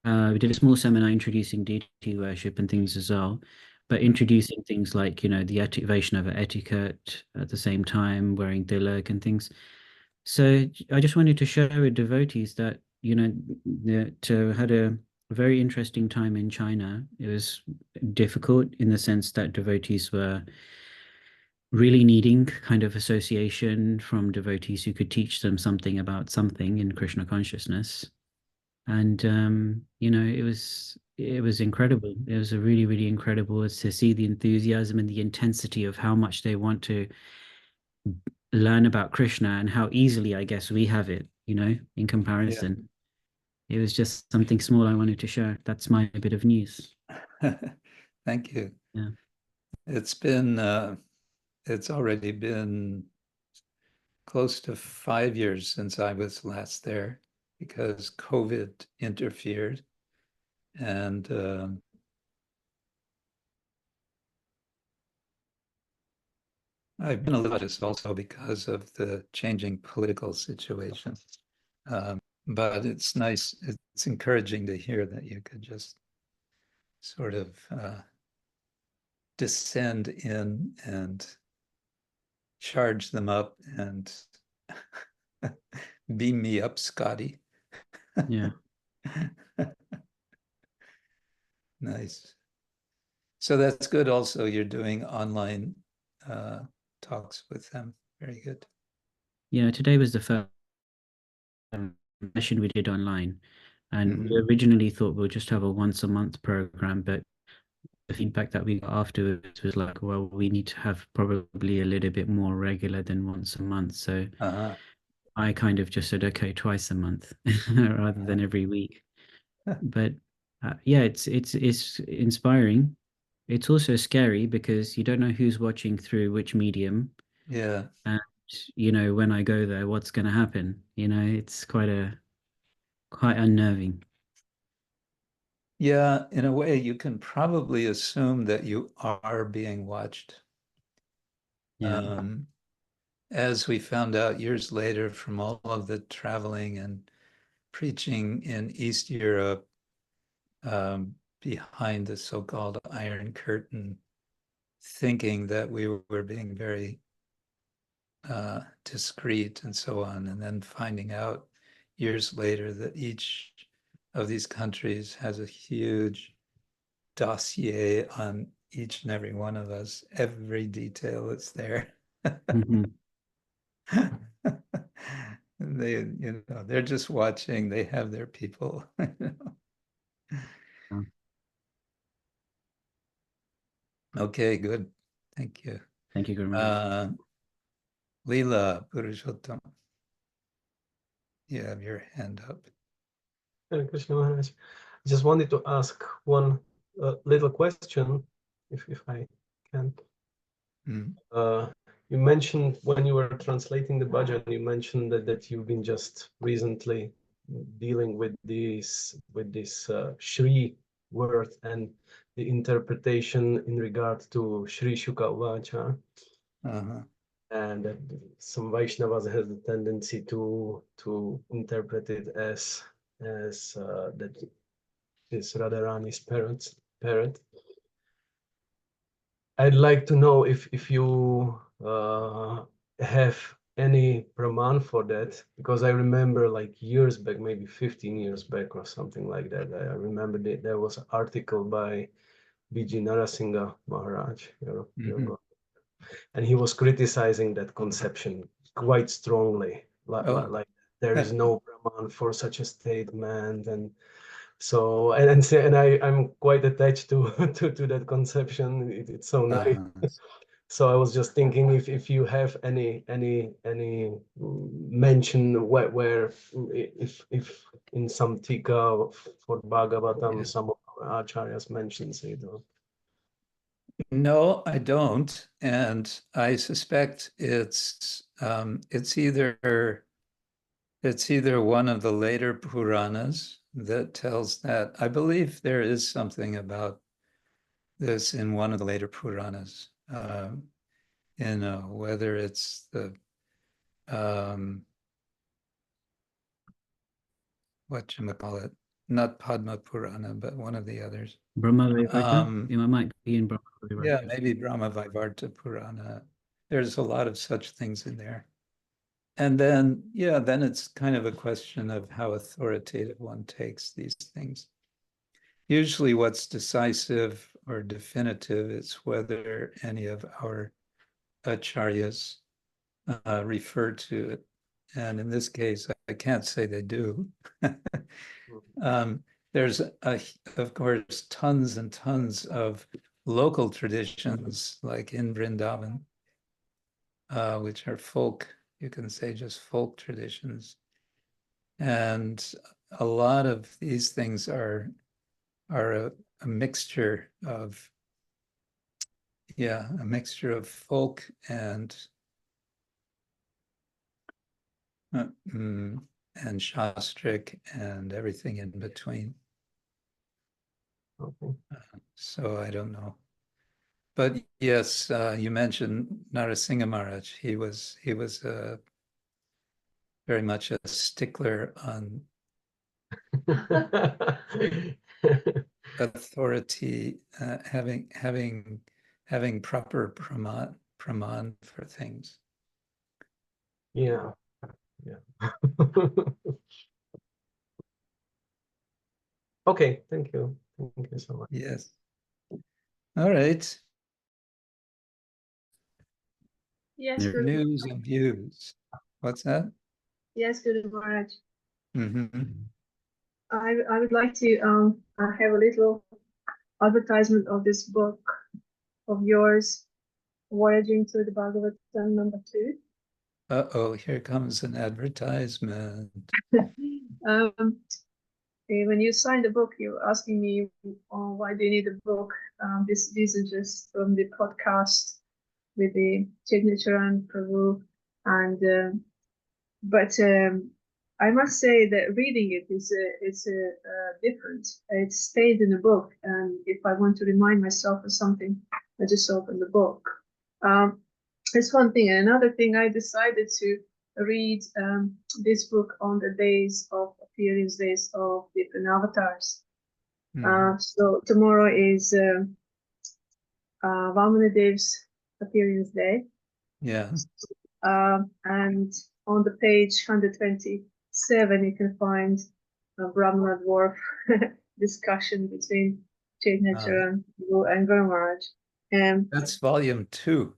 Speaker 5: we did a small seminar introducing deity worship and things as well, but introducing things like, the Vaisnava etiquette at the same time, wearing tilak and things. So I just wanted to share with devotees that, that had a very interesting time in China. It was difficult in the sense that devotees were really needing kind of association from devotees who could teach them something about something in Krishna consciousness. And it was incredible. It was a really, really incredible to see the enthusiasm and the intensity of how much they want to learn about Krishna and how easily, I guess, we have it, in comparison. It was just something small I wanted to share. That's my bit of news.
Speaker 1: Thank you.
Speaker 5: Yeah.
Speaker 1: It's already been close to 5 years since I was last there because COVID interfered. And I've been a little just also because of the changing political situation. But it's nice, it's encouraging to hear that you could just sort of descend in and charge them up and beam me up, Scotty.
Speaker 5: Yeah.
Speaker 1: Nice. So that's good also, you're doing online talks with them. Very good.
Speaker 5: Yeah, today was the first session we did online. And we originally thought we'll just have a once a month program, but the feedback that we got afterwards was like, well, we need to have probably a little bit more regular than once a month. So I kind of just said, okay, twice a month rather than every week. But it's inspiring. It's also scary because you don't know who's watching through which medium.
Speaker 1: Yeah.
Speaker 5: And, when I go there, what's going to happen? It's quite unnerving.
Speaker 1: Yeah, in a way, you can probably assume that you are being watched.
Speaker 5: Yeah.
Speaker 1: As we found out years later from all of the traveling and preaching in East Europe behind the so-called Iron Curtain, thinking that we were being very discreet and so on, and then finding out years later that each of these countries has a huge dossier on each and every one of us. Every detail is there. They're just watching. They have their people. Okay, good. Thank you.
Speaker 5: Thank you very much.
Speaker 1: Leela Purusha-sukta. You have your hand up.
Speaker 4: Krishna Maharaj, I just wanted to ask one little question, if I can. You mentioned when you were translating the bhajan, you mentioned that you've been just recently dealing with this Shri word and the interpretation in regard to Shri Shuka Vacha. And that some Vaishnavas has the tendency to interpret it as that is Radharani's parent. I'd like to know if you have any praman for that, because I remember like years back, maybe 15 years back or something like that. I remember that there was an article by Vijnapti Maharaj, and he was criticizing that conception quite strongly. Like there is no praman for such a statement, and so and I'm quite attached to to that conception. It's so nice. So I was just thinking if you have any mention where if in some tika for Bhagavatam some of our acharyas mentions it.
Speaker 1: No, I don't, and I suspect it's either one of the later Puranas that tells that. I believe there is something about this in one of the later Puranas. Whether it's the whatchamacallit, not Padma Purana, but one of the others.
Speaker 5: Brahma Vaivarta? It might be in Brahma Vaivarta.
Speaker 1: Yeah, maybe Brahma Vaivarta Purana. There's a lot of such things in there. And then, then it's kind of a question of how authoritative one takes these things. Usually what's decisive or definitive is whether any of our acharyas refer to it. And in this case, I can't say they do. There's, of course, tons and tons of local traditions, like in Vrindavan, which are folk, you can say just folk traditions. And a lot of these things are a mixture of, a mixture of folk and shastric and everything in between.
Speaker 4: Okay.
Speaker 1: So I don't know. But yes, you mentioned Narasimha Maharaj. He was very much a stickler on authority, having proper praman for things.
Speaker 4: Yeah. Okay, thank you so much.
Speaker 1: Yes. All right.
Speaker 2: Yes,
Speaker 5: There-
Speaker 2: Guru.
Speaker 1: News and views. What's that?
Speaker 2: Yes, Guru Maharaj.
Speaker 1: Mm-hmm.
Speaker 2: I would like to have a little advertisement of this book of yours, Voyaging Through the Bhagavatam #2.
Speaker 1: Uh-oh, here comes an advertisement.
Speaker 2: When you signed the book, you were asking me, why do you need a book? These are just from the podcast with the signature and Prabhu, and but I must say that reading it is different. It stayed in the book, and if I want to remind myself of something, I just open the book. That's one thing. And another thing, I decided to read this book on the days of appearance, days of different avatars. So tomorrow is Vamanadev's appearance day.
Speaker 1: Yeah.
Speaker 2: And on the page 127, you can find a Brahma dwarf discussion between Chaitanya and Guru Maharaj. And
Speaker 1: that's volume 2.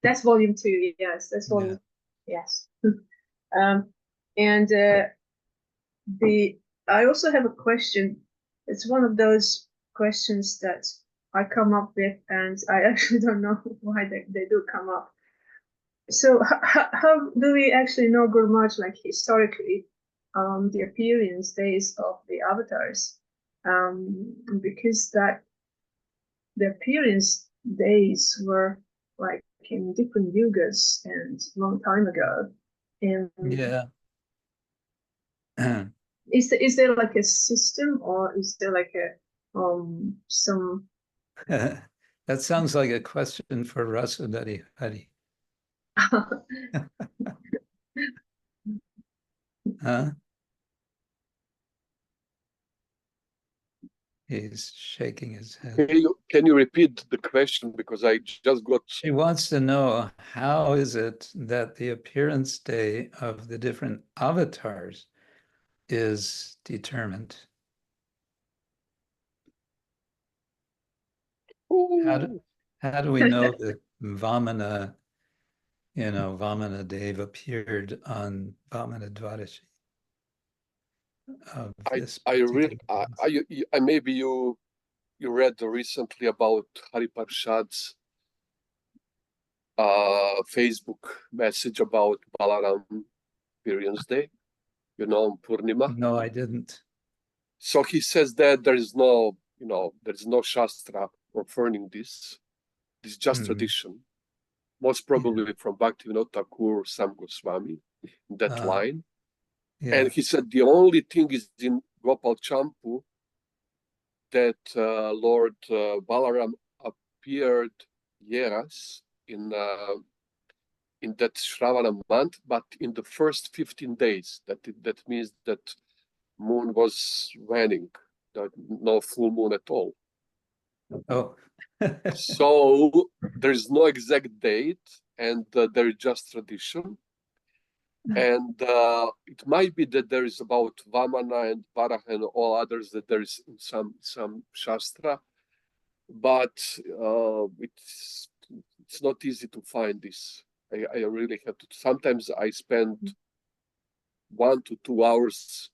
Speaker 2: that's volume 2. Yes, that's volume. Yes. And I also have a question. It's one of those questions that I come up with, and I actually don't know why they do come up. So how do we actually know Guru Maharaj, like historically, the appearance days of the avatars? Because that the appearance days were like in different yugas and long time ago. And is there like a system, or is there like a some?
Speaker 1: That sounds like a question for Rasudari Hari. Huh? He's shaking his head.
Speaker 6: Can you repeat the question, because I just got...
Speaker 1: She wants to know, how is it that the appearance day of the different avatars is determined? How do we know that Vamana, Vamana Dev appeared on Vamana Dvadashi?
Speaker 6: Maybe you read recently about Hari Parshad's Facebook message about Balaram Appearance Day, Purnima.
Speaker 1: No, I didn't.
Speaker 6: So he says that there is no Shastra confirming this. This is just tradition. Most probably from Bhaktivinoda Thakur, Sanga Swami, in that line.
Speaker 1: Yeah.
Speaker 6: And he said the only thing is in Gopal Champu that Lord Balaram appeared Yeras in that Shravana month, but in the first 15 days. That means that moon was waning, no full moon at all.
Speaker 1: Oh.
Speaker 6: So there's no exact date, and there is just tradition. And it might be that there is about Vamana and Varaha and all others that there is in some Shastra, but it's not easy to find this. I really have to. Sometimes I spend 1 to 2 hours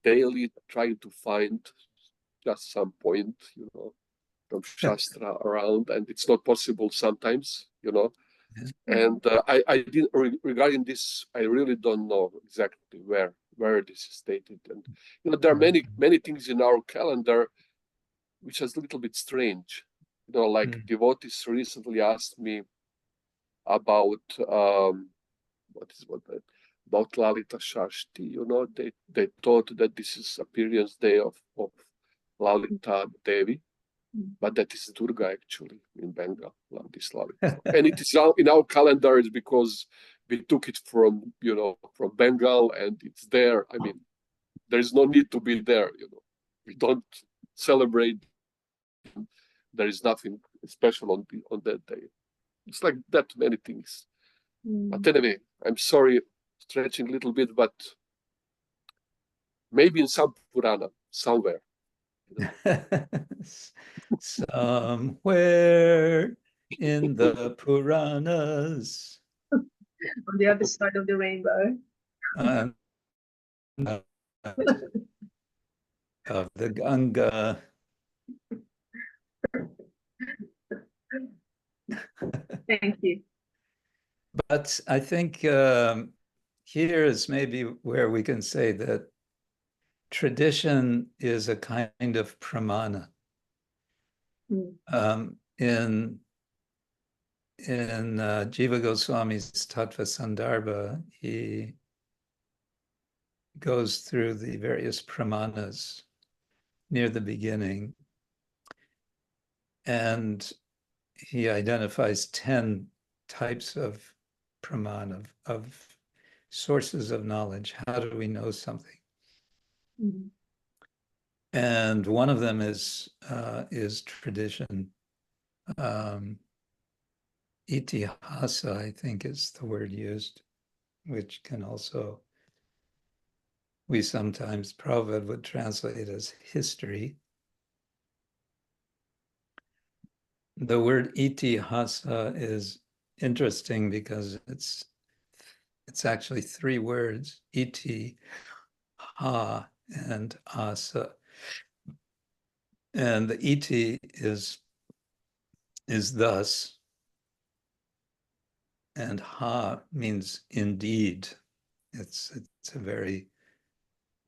Speaker 6: daily trying to find just some point, from Shastra around, and it's not possible sometimes, And I didn't, regarding this, I really don't know exactly where this is stated. And there are many things in our calendar which is a little bit strange. Like devotees recently asked me about about Lalita Shashti. They thought that this is appearance day of Lalita Devi. But that is Durga actually in Bengal, this Lalita. And it is in our calendars because we took it from Bengal, and it's there. I mean, there is no need to be there. We don't celebrate. There is nothing special on that day. It's like that many things. But anyway, I'm sorry, stretching a little bit, but maybe in some Purana somewhere.
Speaker 1: Somewhere in the Puranas,
Speaker 2: on the other side of the rainbow,
Speaker 1: of the Ganga.
Speaker 2: Thank you.
Speaker 1: But I think here is maybe where we can say that tradition is a kind of pramana. In Jiva Goswami's Tattva Sandarbha, he goes through the various pramanas near the beginning, and he identifies 10 types of pramana, of sources of knowledge. How do we know something? And one of them is tradition. Itihasa, I think, is the word used, which can also, we sometimes, Prabhupada would translate as history. The word itihasa is interesting because it's actually 3 words: iti, ha, and asa. And the iti is thus, and ha means indeed. It's a very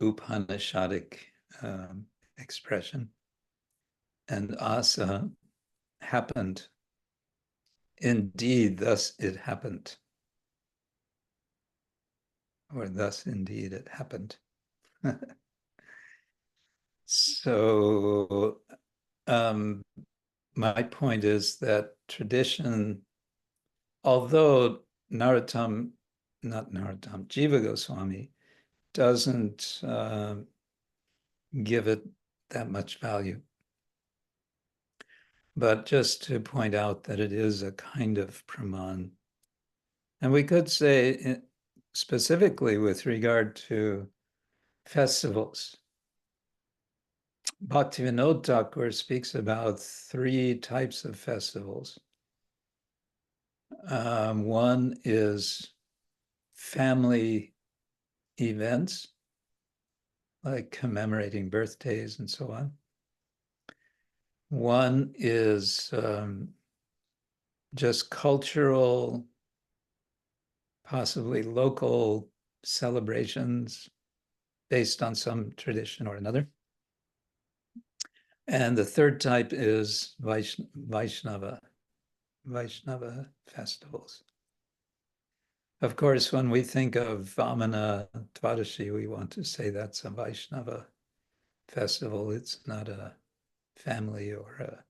Speaker 1: Upanishadic expression. And asa, happened. Indeed, thus it happened. Or thus indeed it happened. So my point is that tradition, although Jiva Goswami doesn't give it that much value. but just to point out that it is a kind of praman. And we could say specifically with regard to festivals, Bhaktivinoda Thakur speaks about 3 types of festivals. One is family events, like commemorating birthdays and so on. One is just cultural, possibly local celebrations based on some tradition or another. And the third type is Vaisnava festivals. Of course, when we think of Vamana Dvadashi, we want to say that's a Vaisnava festival. It's not a family or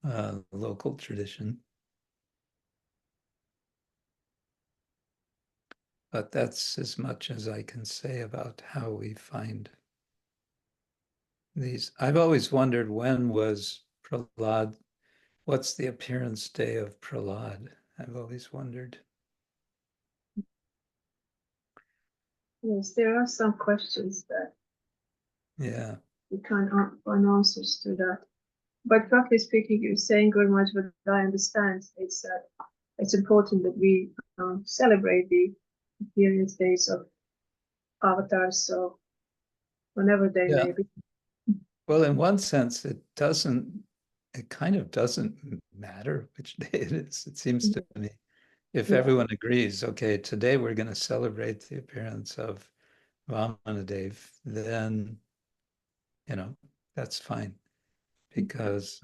Speaker 1: a local tradition. But that's as much as I can say about how we find these. I've always wondered, when was Prahlad? What's the appearance day of Prahlad? I've always wondered.
Speaker 2: Yes, there are some questions that we can't find answers to that. But roughly speaking, you're saying, Guru Maharaj, what I understand is that it's important that we celebrate the appearance days of avatars, so whenever they may be.
Speaker 1: Well, in one sense, it kind of doesn't matter which day it is, it seems to me. If everyone agrees, okay, today we're going to celebrate the appearance of Vamanadev, then, that's fine. Because,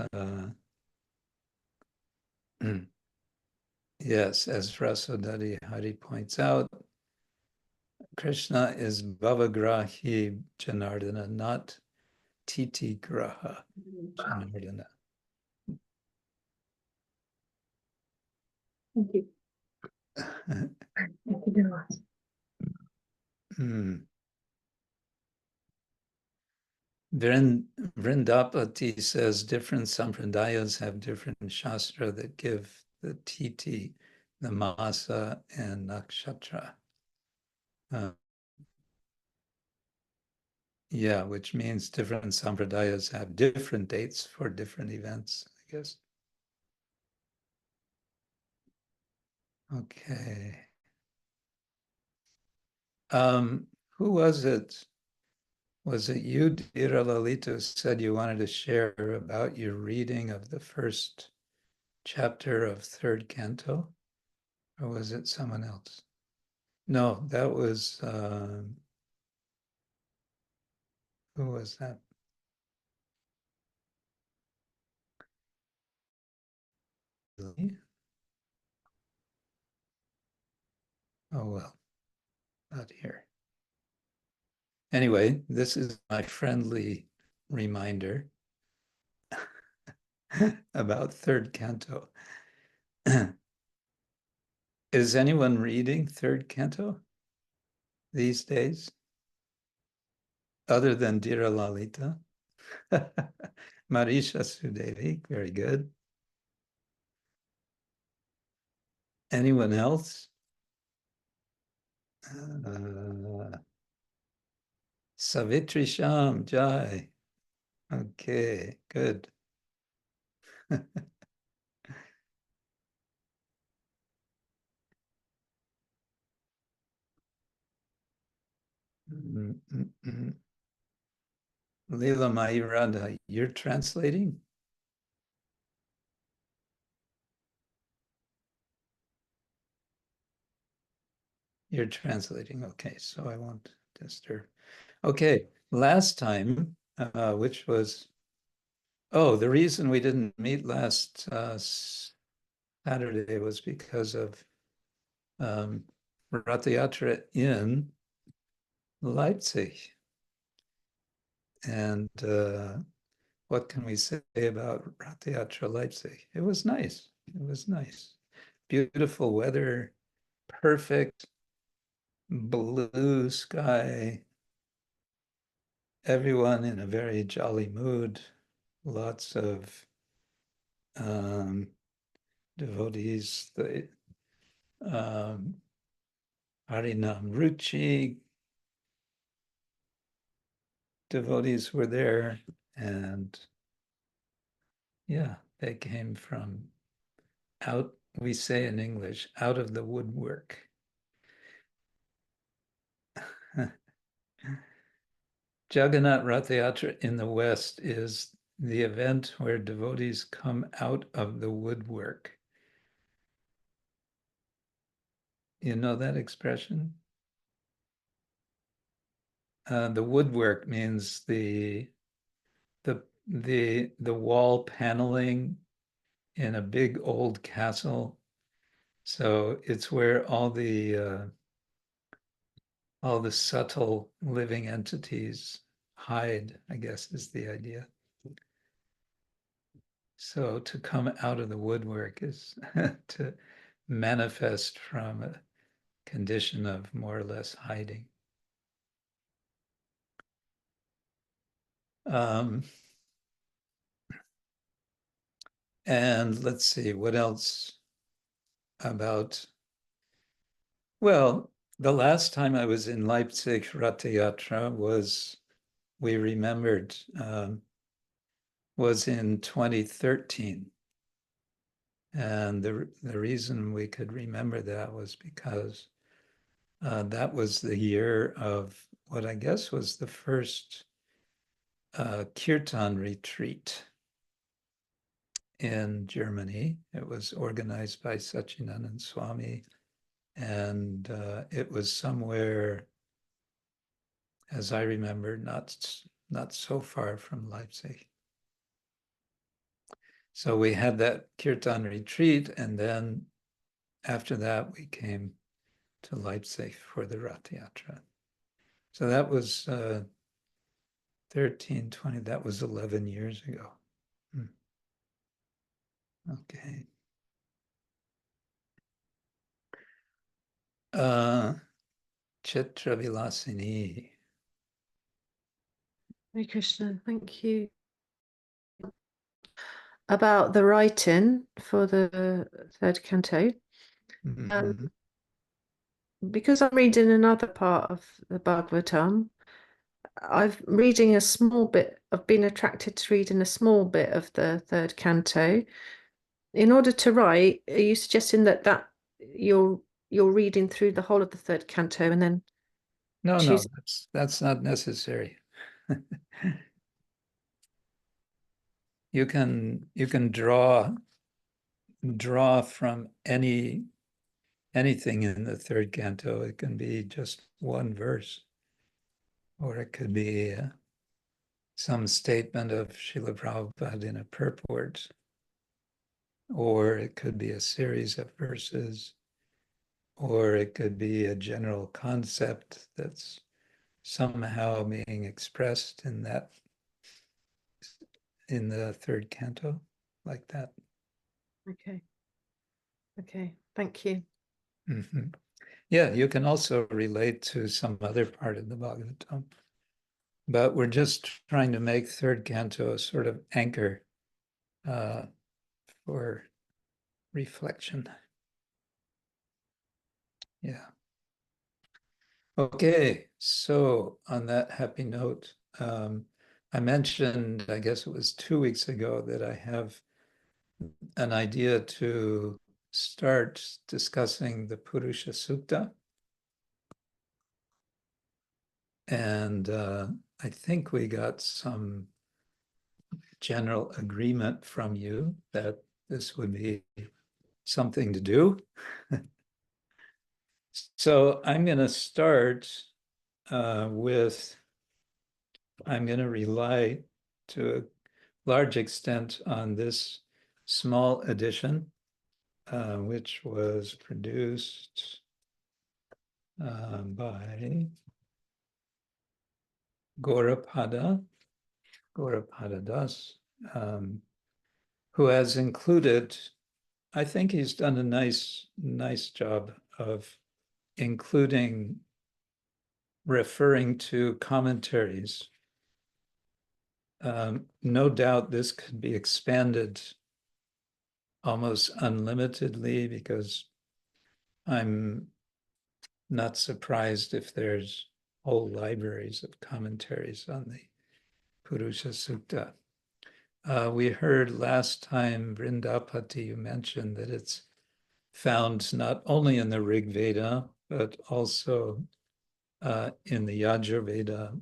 Speaker 1: yes, as Rasodari Hari points out, Krishna is Bhavagrahi Janardana, not Titi Graha Janardana.
Speaker 2: Thank you. Thank you very much.
Speaker 1: Vrindapati says different sampradayas have different shastra that give the titi, the masa, and nakshatra. Which means different sampradayas have different dates for different events, I guess. Okay. Who was it? Was it you, Dira Lalita, who said you wanted to share about your reading of the first chapter of 3rd canto? Or was it someone else? No, that was, who was that? Oh, well, not here. Anyway, this is my friendly reminder about 3rd canto. Is anyone reading 3rd canto these days? Other than Dira Lalita? Marisha Sudevi, very good. Anyone else? Savitri Sham, Jai. Okay, good. Leela Mayurada, you're translating? You're translating, okay, so I won't disturb. Okay, last time, which was, the reason we didn't meet last Saturday was because of Ratiyatra in Leipzig. And what can we say about Ratiyatra Leipzig? It was nice. It was nice. Beautiful weather, perfect blue sky, everyone in a very jolly mood, lots of devotees, the Harinam Ruchi devotees were there, and yeah, they came from out, we say in English, out of the woodwork. Jagannath Rath Yatra in the West is the event where devotees come out of the woodwork. You know that expression? The woodwork means the wall paneling in a big old castle. So it's where all the subtle living entities hide, I guess is the idea. So to come out of the woodwork is to manifest from a condition of more or less hiding. And let's see, what else about, well, the last time I was in Leipzig, Ratha Yatra was, we remembered, was in 2013. And the reason we could remember that was because that was the year of what I guess was the first kirtan retreat in Germany. It was organized by Satchidananda Swami, and it was somewhere, as I remember, not so far from Leipzig. So we had that kirtan retreat, and then after that we came to Leipzig for the Rath Yatra. So that was 13, 20, that was 11 years ago. Okay. Kshetra Vilasini.
Speaker 7: Hare Krishna, thank you. About the writing for the third canto.
Speaker 1: Mm-hmm.
Speaker 7: Because I'm reading another part of the Bhagavatam, I've reading a small bit, I've been attracted to reading a small bit of the third canto. In order to write, are you suggesting that you're reading through the whole of the third canto and then
Speaker 1: No,
Speaker 7: choose?
Speaker 1: no, that's not necessary. You can draw from anything in the third canto. It can be just one verse, or it could be some statement of Srila Prabhupada in a purport, or it could be a series of verses, or it could be a general concept that's somehow being expressed in the third canto, like that.
Speaker 7: Okay, thank you.
Speaker 1: Mm-hmm. Yeah, you can also relate to some other part of the Bhagavatam, but we're just trying to make third canto a sort of anchor for reflection. Yeah. Okay, so on that happy note, I mentioned, I guess it was 2 weeks ago, that I have an idea to start discussing the Purusha-sukta. And I think we got some general agreement from you that this would be something to do. So I'm going to start with, I'm going to rely to a large extent on this small edition, which was produced by Gaudapada Das, who has included, I think he's done a nice job of including, referring to commentaries. No doubt this could be expanded almost unlimitedly, because I'm not surprised if there's whole libraries of commentaries on the Purusha-sukta. We heard last time, Vijnapti, you mentioned that it's found not only in the Rig Veda, but also in the Yajurveda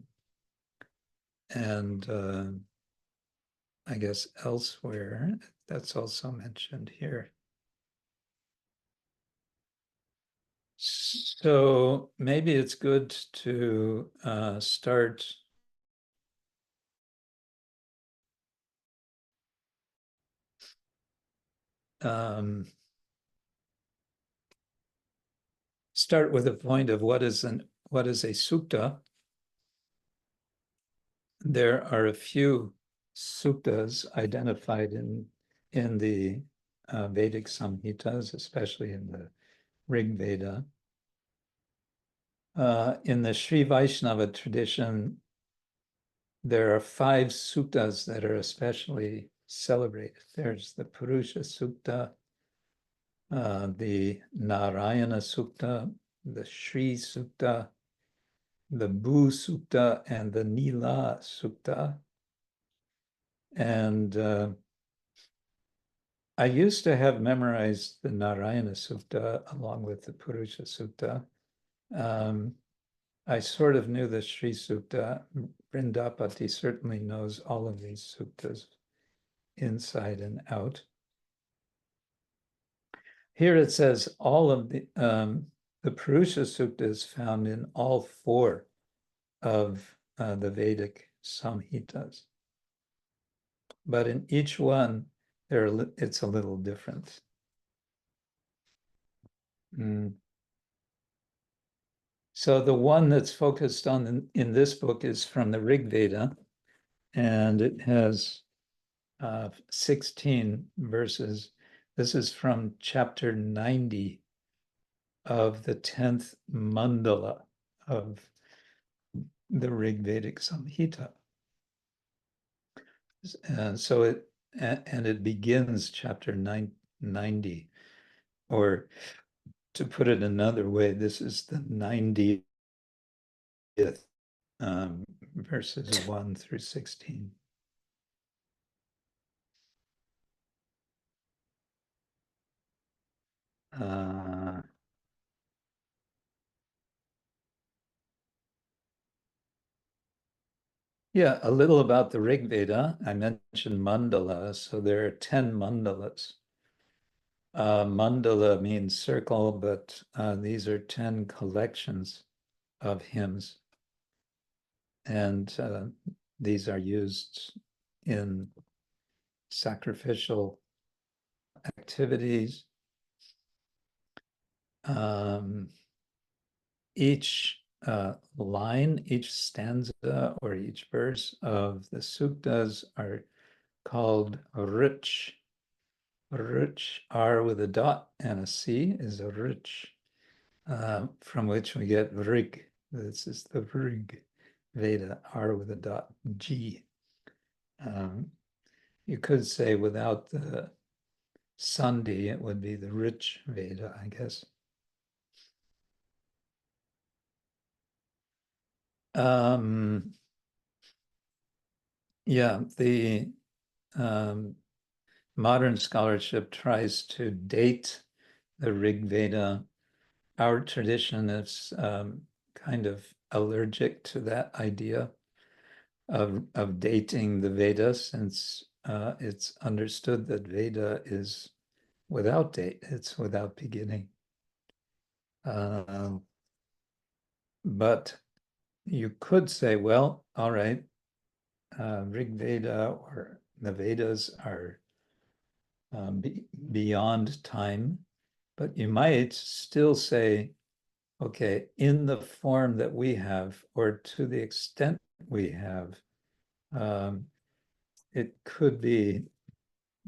Speaker 1: and I guess elsewhere. That's also mentioned here. So maybe it's good to start start with a point of what is a sukta. There are a few suktas identified in the Vedic Samhitas, especially in the Rig Veda. In the Sri Vaisnava tradition, there are 5 suktas that are especially celebrated. There's the Purusha-sukta, the Narayana-sukta, the Sri-sukta, the Bhu-sukta, and the Nila-sukta. And I used to have memorized the Narayana-sukta along with the Purusha-sukta. I sort of knew the Sri-sukta. Vijnapti certainly knows all of these suktas inside and out. Here it says all of the Purusha-sukta is found in all 4 of the Vedic Samhitas. But in each one, it's a little different. So the one that's focused on in this book is from the Rig Veda, and it has 16 verses. This is from chapter 90 of the 10th mandala of the Rig Vedic Samhita. And so it begins chapter 90, or to put it another way, this is the 90th, verses 1 through 16. Yeah, a little about the Rig Veda. I mentioned mandala, so there are 10 mandalas. Mandala means circle, but these are 10 collections of hymns. And these are used in sacrificial activities. Each line, each stanza, or each verse of the suktas are called rich. Rich, R with a dot and a C is a rich, from which we get Vrig. This is the Vrig Veda, R with a dot, G. You could say without the Sandhi, it would be the rich Veda, I guess. Yeah, the modern scholarship tries to date the Rig Veda. Our tradition is kind of allergic to that idea of dating the Vedas, since it's understood that Veda is without date, it's without beginning. But you could say, well, all right, Rig Veda or the Vedas are beyond time, but you might still say, okay, in the form that we have, or to the extent we have, it could be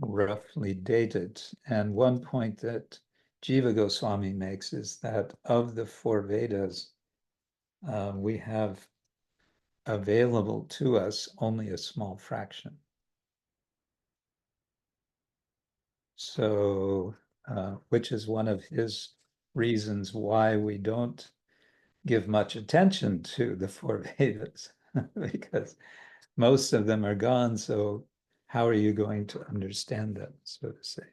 Speaker 1: roughly dated. And one point that Jiva Goswami makes is that of the 4 Vedas, we have available to us only a small fraction. So, which is one of his reasons why we don't give much attention to the four Vedas, because most of them are gone. So how are you going to understand them, so to say?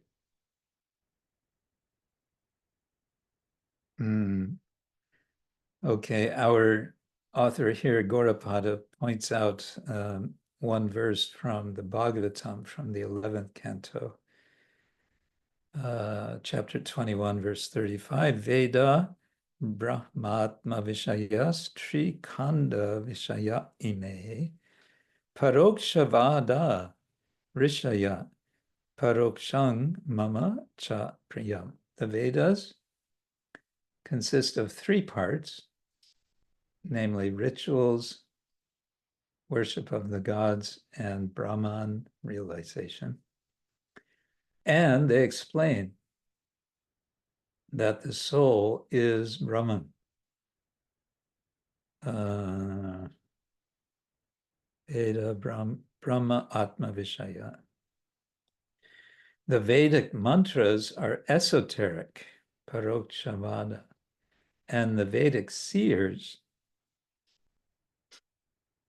Speaker 1: Okay, our author here, Gaudapada, points out one verse from the Bhagavatam, from the 11th canto, chapter 21, verse 35, Veda Brahmatma Vishayas Trikanda Vishaya Ime Parokshvada Rishaya Parokshang Mama Cha Priyam. The Vedas consist of three parts, namely rituals, worship of the gods, and Brahman realization. And they explain that the soul is Brahman. Veda Brahma Atma Vishaya. The Vedic mantras are esoteric, Parokshvada, and the Vedic seers,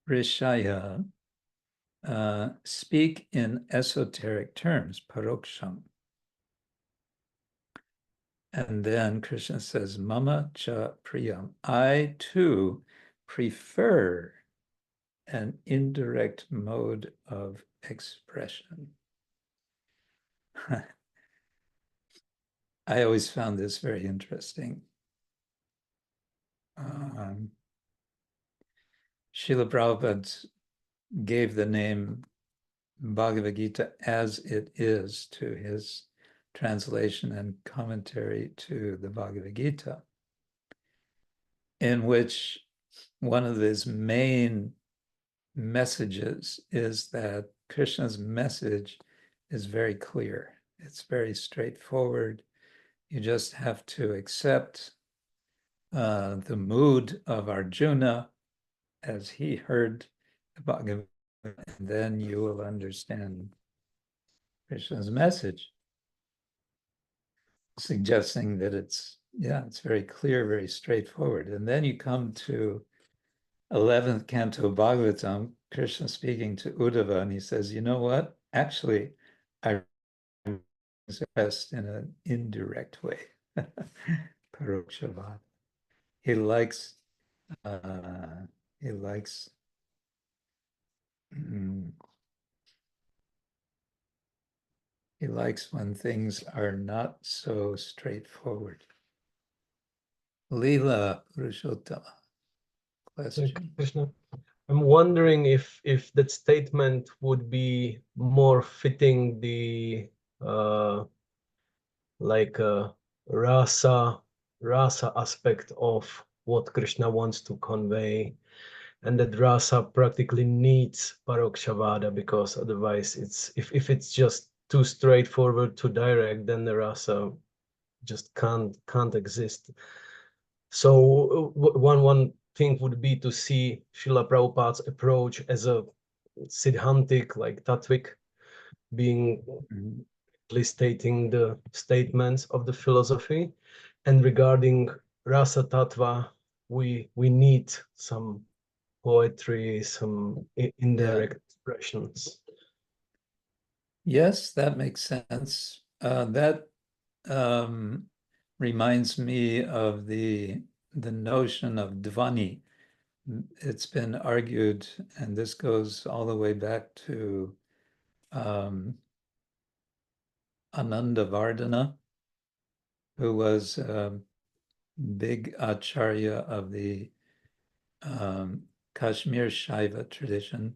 Speaker 1: Rishaya, speak in esoteric terms, Paroksham. And then Krishna says, Mama cha priyam. I too prefer an indirect mode of expression. I always found this very interesting. Srila Prabhupada gave the name Bhagavad Gita as it is to his translation and commentary to the Bhagavad Gita, in which one of his main messages is that Krishna's message is very clear. It's very straightforward. You just have to accept the mood of Arjuna as he heard the Bhagavad Gita, and then you will understand Krishna's message, suggesting that it's very clear, very straightforward. And then you come to 11th canto Bhagavatam, Krishna speaking to Uddhava, and he says, you know what? Actually, I expressed in an indirect way. Parokshavad. He likes when things are not so straightforward. Leela Purushottama. Question.
Speaker 4: Krishna, I'm wondering if that statement would be more fitting the rasa aspect of what Krishna wants to convey, and that rasa practically needs parokshvada, because otherwise it's if it's just too straightforward, too direct, then the rasa just can't exist. So one thing would be to see Srila Prabhupada's approach as a siddhantic, like tattvic, being stating the statements of the philosophy, and regarding rasa tattva, we need some poetry, some indirect expressions.
Speaker 1: Yes, that makes sense. That reminds me of the notion of dhvani. It's been argued, and this goes all the way back to Anandavardhana, who was a big acharya of the Kashmir Shaiva tradition,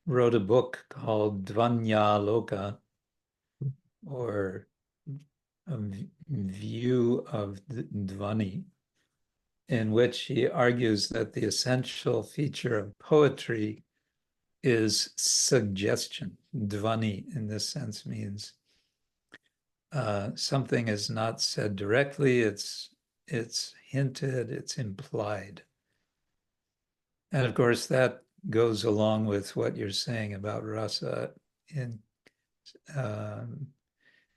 Speaker 1: wrote a book called Dvanyaloka, or a view of Dhvani, in which he argues that the essential feature of poetry is suggestion. Dhvani, in this sense, means something is not said directly, it's hinted, it's implied. And of course, that goes along with what you're saying about rasa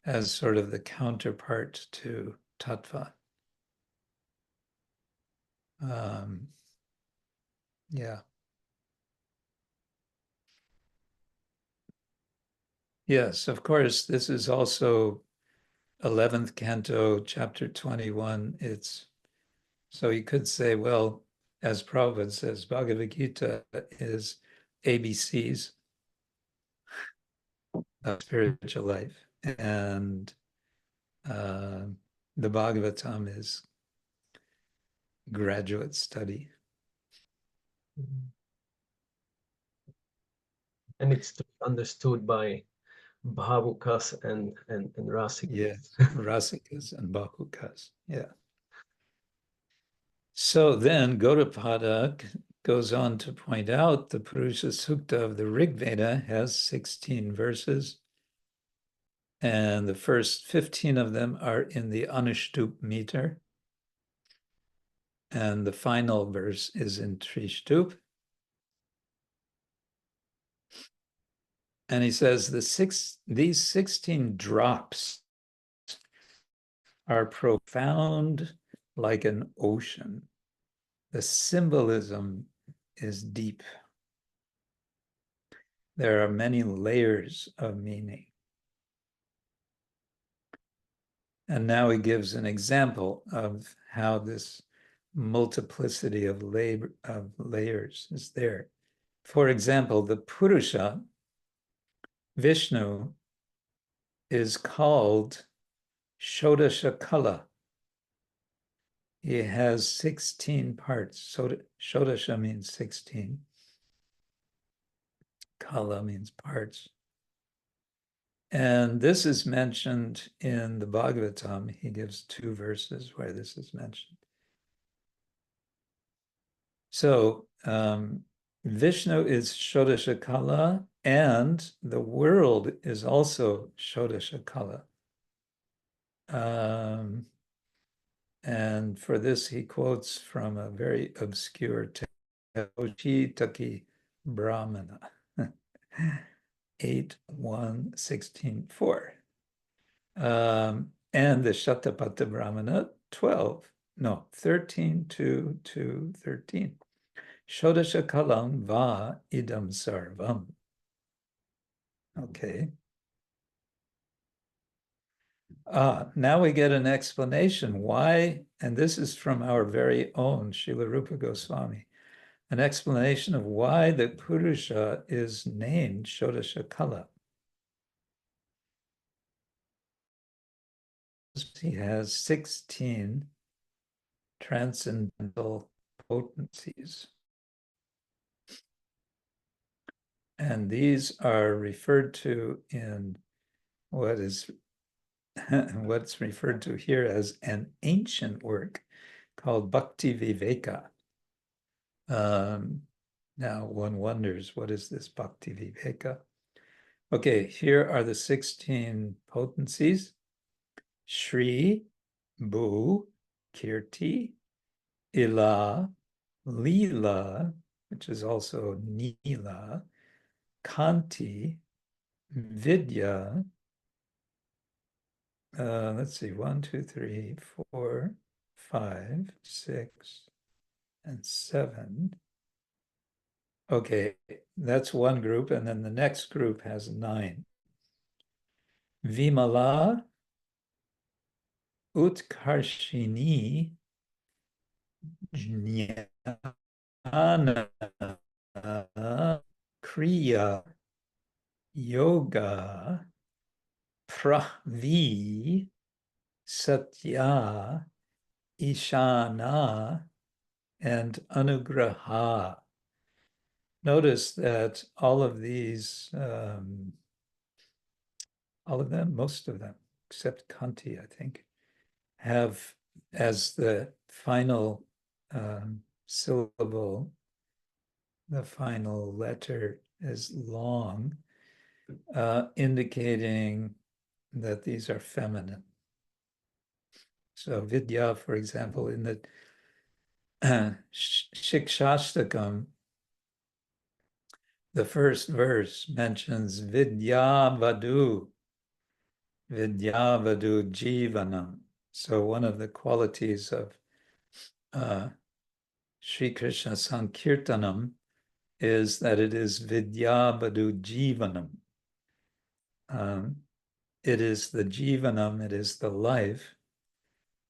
Speaker 1: as sort of the counterpart to tattva. Yeah. Yes, of course, this is also 11th canto, chapter 21. It's, so you could say, well, as Prabhupada says, Bhagavad Gita is ABCs of spiritual life. And the Bhagavatam is graduate study.
Speaker 4: And it's to be understood by bhavukas and rasikas.
Speaker 1: Yes, rasikas and bhavukas, yeah. So then Gaudapada goes on to point out the Purusha-sukta of the Rig Veda has 16 verses, and the first 15 of them are in the Anushtup meter, and the final verse is in Trishtup. And he says these 16 drops are profound like an ocean. The symbolism is deep. There are many layers of meaning. And now he gives an example of how this multiplicity of layers is there. For example, the Purusha, Vishnu, is called Shodashakala. He has 16 parts. Shodasha means 16. Kala means parts. And this is mentioned in the Bhagavatam. He gives 2 verses where this is mentioned. So Vishnu is Shodashakala, and the world is also Shodashakala. And for this, he quotes from a very obscure text, Taki Brahmana, 8.1.16.4. And the Shatapatha Brahmana, 13.2.13. Shodashakalam va idam sarvam. Okay. Now we get an explanation why, and this is from our very own Srila Rupa Goswami, an explanation of why the Purusha is named Shodashakala. He has 16 transcendental potencies. And these are referred to in what's referred to here as an ancient work called Bhakti Viveka. Now one wonders, what is this Bhakti Viveka? Okay, here are the 16 potencies. Shri, Bhu, Kirti, Ila, Lila, which is also Nila, Kanti, Vidya, let's see, 1, 2, 3, 4, 5, 6, and 7. Okay, that's one group, and then the next group has 9. Vimala, Utkarshini, Jnana, Kriya, Yoga, Pravi, Satya, Ishana, and Anugraha. Notice that all of these, most of them, except Kanti, I think, have as the final syllable, the final letter is long, indicating that these are feminine. So Vidya, for example, in the Shikshashtakam, the first verse mentions Vidya Vadu, vidyavadu jivanam. So one of the qualities of Sri Krishna Sankirtanam is that it is vidyavadu jivanam. It is the jivanam, it is the life.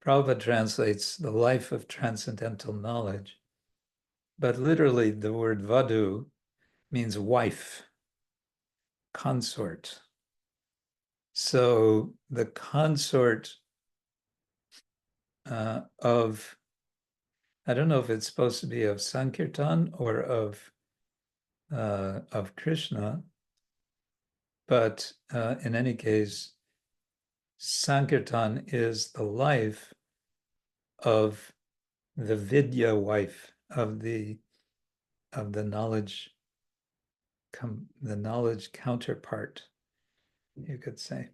Speaker 1: Prabhupada translates the life of transcendental knowledge, but literally the word vadu means wife, consort. So the consort of, I don't know if it's supposed to be of Sankirtan or of Krishna, but in any case, Sankirtan is the life of the Vidya wife, of the knowledge, the knowledge counterpart, you could say.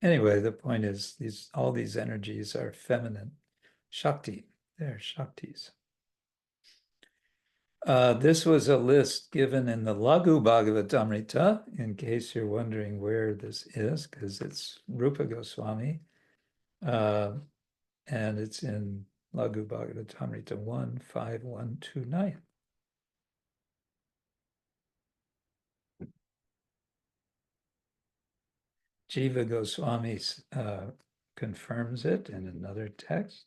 Speaker 1: Anyway, the point is all these energies are feminine. Shakti, they're Shaktis. This was a list given in the Lagu Bhagavatamrita, in case you're wondering where this is, because it's Rupe Goswami, and it's in Lagu Bhagavatamrita 15129. Jiva Goswami confirms it in another text.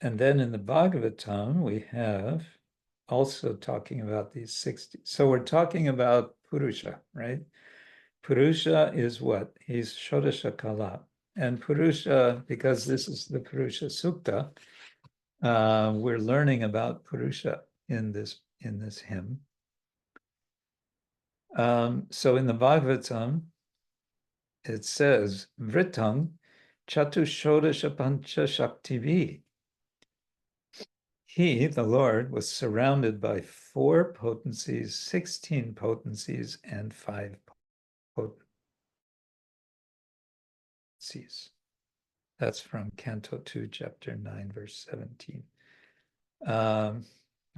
Speaker 1: And then in the Bhagavatam, we have also talking about these 60. So we're talking about Purusha, right? Purusha is what? He's Shodasha Kala. And Purusha, because this is the Purusha-sukta, we're learning about Purusha in this hymn. So in the Bhagavatam, it says, Vritam chatu shodasha pancha shaktivi. He, the Lord, was surrounded by 4 potencies, 16 potencies, and 5 potencies. That's from Canto 2, Chapter 9, verse 17.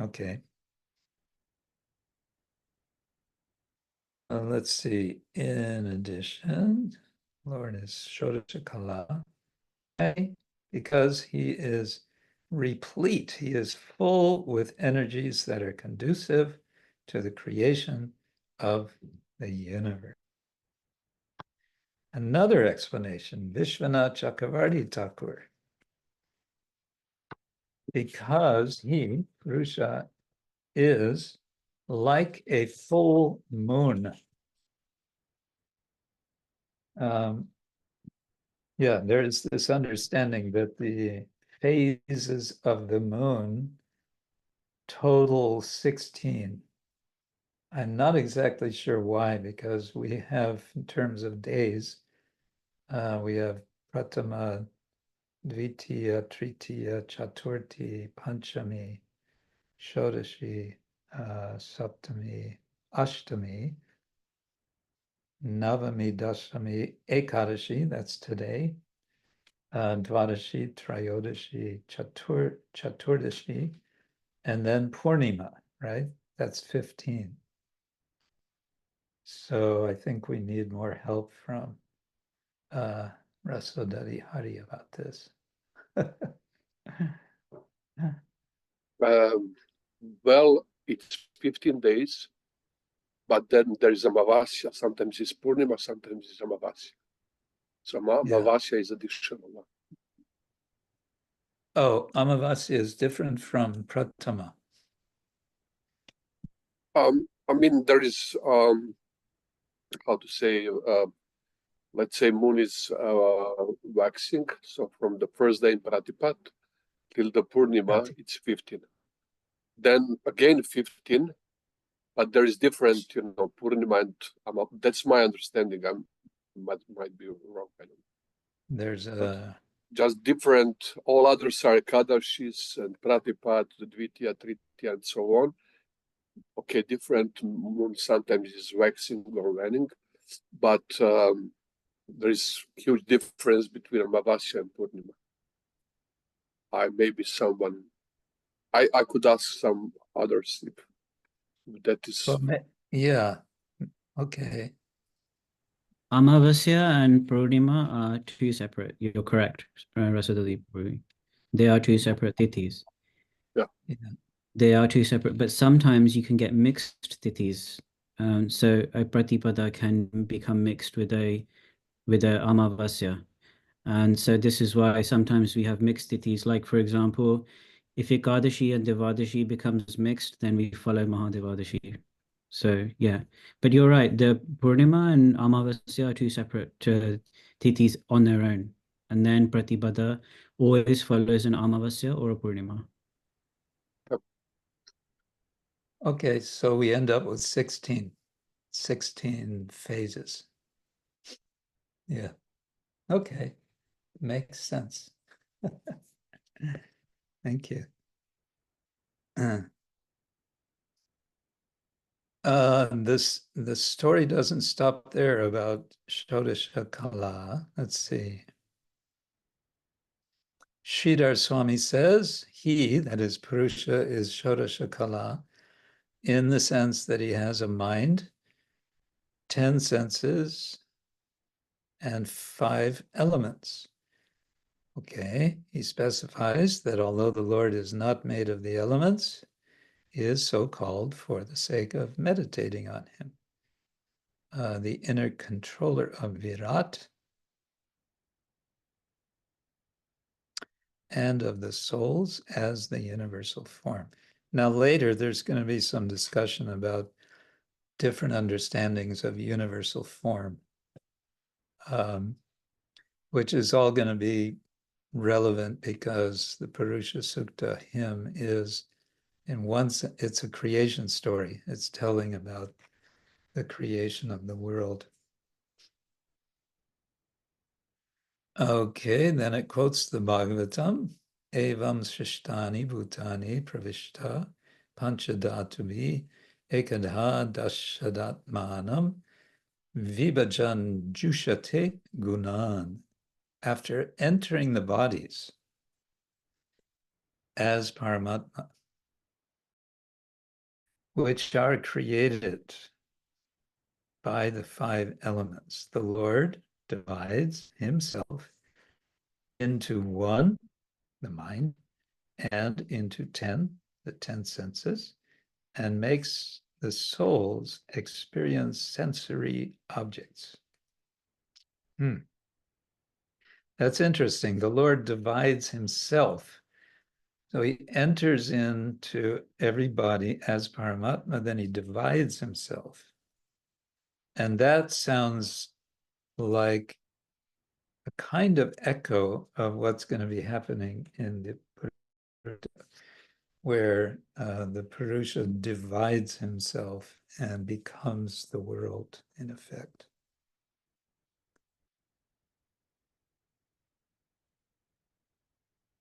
Speaker 1: Okay. Let's see. In addition, Lord is Shodasha Kala, because he is replete, he is full with energies that are conducive to the creation of the universe. Another explanation, Vishwanath Chakravarti Thakur, because he, Purusha, is like a full moon. Yeah, there is this understanding that the phases of the moon total 16. I'm not exactly sure why, because we have, in terms of days, we have Pratama, Dvitiya, Tritiya, Chaturthi, Panchami, Shodashi, Saptami, Ashtami, Navami, Dasami, Ekadashi, that's today, Dvadashi, Trayodashi, Chaturdashi, and then Purnima, right? That's 15. So I think we need more help from Rasodari Hari about this.
Speaker 6: Well, it's 15 days, but then there is Amavasya. Sometimes it's Purnima, sometimes it's Amavasya. So Amavasya is additional one.
Speaker 1: Oh, Amavasya is different from Pratama.
Speaker 6: I mean, there is, how to say, let's say moon is waxing. So from the first day in Pratipat till the Purnima, it's 15. Then again 15, but there is different, Purnima and that's my understanding. I might be wrong. I don't know.
Speaker 1: There's
Speaker 6: just different. All others are Kadashis and Pratipat, Dvitiya, Tritiya, and so on. Okay, different moon sometimes is waxing or waning, but there is huge difference between Amavasya and Purnima. I could ask some others if that is.
Speaker 1: Yeah, Okay.
Speaker 5: Amavasya and Purnima are two separate. You're correct, Rasadali. They are two separate tithis.
Speaker 6: Yeah.
Speaker 5: They are two separate, but sometimes you can get mixed tithis. So a pratipada can become mixed with a amavasya. And so this is why sometimes we have mixed tithis. Like, for example, if Ekadashi and Devadashi becomes mixed, then we follow Mahadevadashi. So, yeah. But you're right. The Purnima and Amavasya are two separate tithis on their own. And then Pratipada always follows an Amavasya or a Purnima.
Speaker 1: Okay, so we end up with 16 phases. Yeah. Okay. Makes sense. Thank you. The story doesn't stop there about Shodasha Kala. Let's see. Sridhar Swami says, he, that is Purusha, is Shodasha Kala in the sense that he has a mind, 10 senses, and 5 elements. Okay, he specifies that although the Lord is not made of the elements, he is so called for the sake of meditating on him. The inner controller of Virat and of the souls as the universal form. Now later there's going to be some discussion about different understandings of universal form, which is all going to be relevant because the Purusha-sukta hymn is, in one sense, it's a creation story. It's telling about the creation of the world. Okay, then it quotes the Bhagavatam, evam shishtani bhutani pravishta panchadatuvi ekadha dashadatmanam vibhajan jushate gunan. After entering the bodies as Paramatma, which are created by the 5 elements, the Lord divides himself into 1, the mind, and into 10, the 10 senses, and makes the souls experience sensory objects. That's interesting. The Lord divides himself. So he enters into everybody as Paramatma, then he divides himself. And that sounds like a kind of echo of what's going to be happening in the Purusha, where the Purusha divides himself and becomes the world in effect.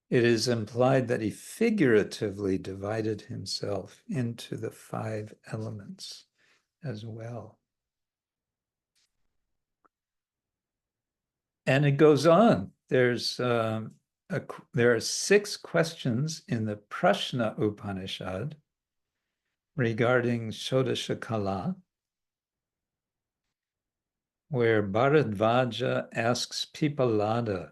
Speaker 1: It is implied that he figuratively divided himself into the 5 elements as well. And it goes on. There are 6 questions in the Prashna Upanishad regarding Shodasha Kala, where Bharadvaja asks Pipalada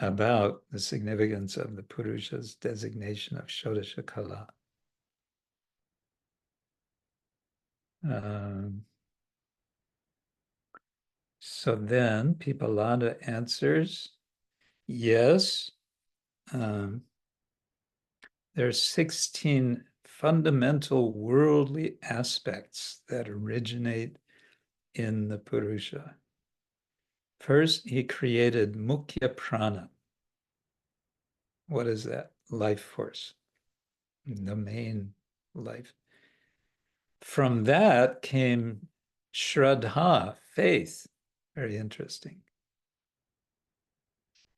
Speaker 1: about the significance of the Purusha's designation of Shodasha Kala. So then Pipalada answers, yes, there are 16 fundamental worldly aspects that originate in the Purusha. First, he created Mukhya Prana. What is that? Life force, the main life. From that came Shraddha, faith. Very interesting.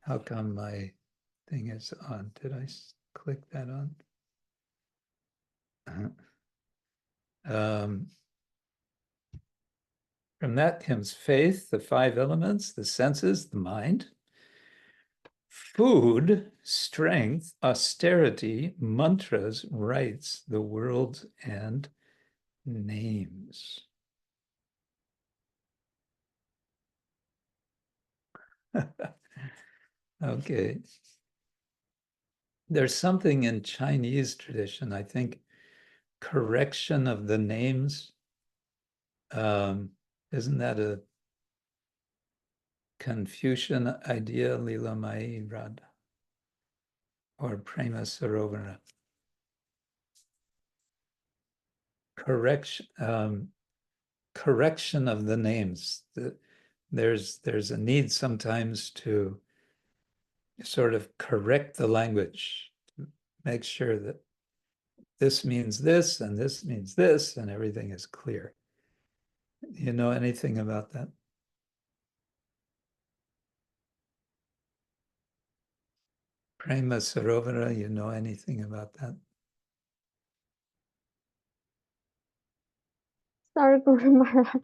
Speaker 1: How come my thing is on? Did I click that on? From that comes faith, the 5 elements, the senses, the mind, food, strength, austerity, mantras, rites, the world, and names. Okay. There's something in Chinese tradition, I think, correction of the names. Isn't that a Confucian idea, Lila Mai Rad? Or Prema Sarovara? Correction of the names. There's a need sometimes to sort of correct the language, make sure that this means this and this means this and everything is clear. You know anything about that? Prema Sarovara, you know anything about that?
Speaker 8: Sorry, Guru Maharaj.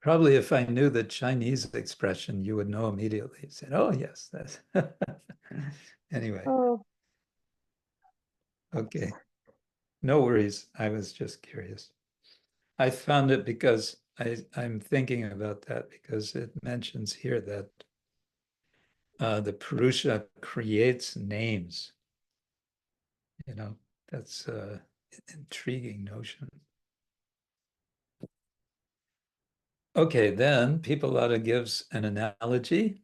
Speaker 1: Probably if I knew the Chinese expression, you would know immediately. You said, oh, yes, that's anyway.
Speaker 8: Oh,
Speaker 1: Okay. No worries. I was just curious. I found it because I'm thinking about that because it mentions here that the Purusha creates names. You know, that's an intriguing notion. Okay, then Pipalada gives an analogy.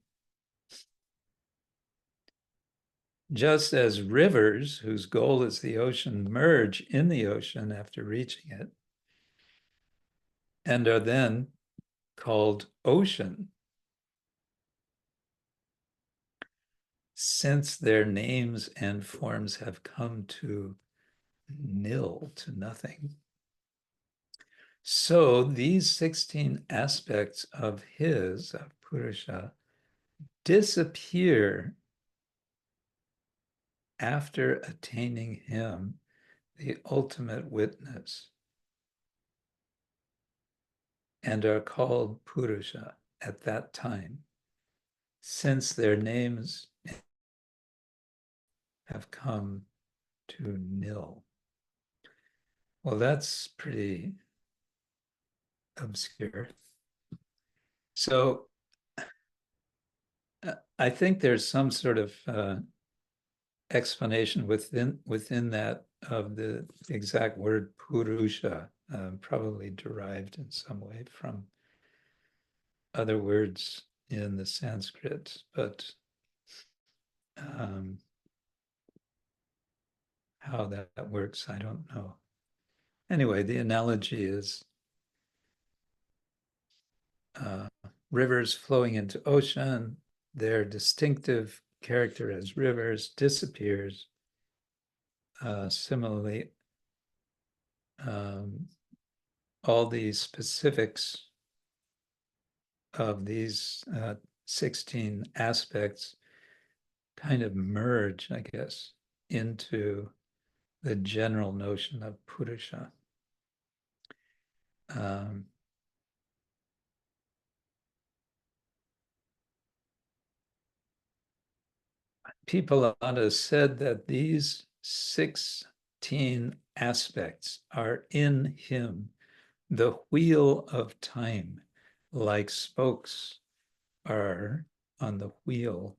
Speaker 1: Just as rivers, whose goal is the ocean, merge in the ocean after reaching it, and are then called ocean, since their names and forms have come to nil, to nothing. So these 16 aspects of his, of Purusha, disappear after attaining him, the ultimate witness, and are called Purusha at that time, since their names have come to nil. Well, that's pretty obscure. So I think there's some sort of explanation within that of the exact word Purusha, probably derived in some way from other words in the Sanskrit, but how that works, I don't know. Anyway, the analogy is rivers flowing into ocean, their distinctive character as rivers disappears. Similarly, all these specifics of these 16 aspects kind of merge, I guess, into the general notion of Purusha. Pipalada said that these 16 aspects are in him, the wheel of time, like spokes are on the wheel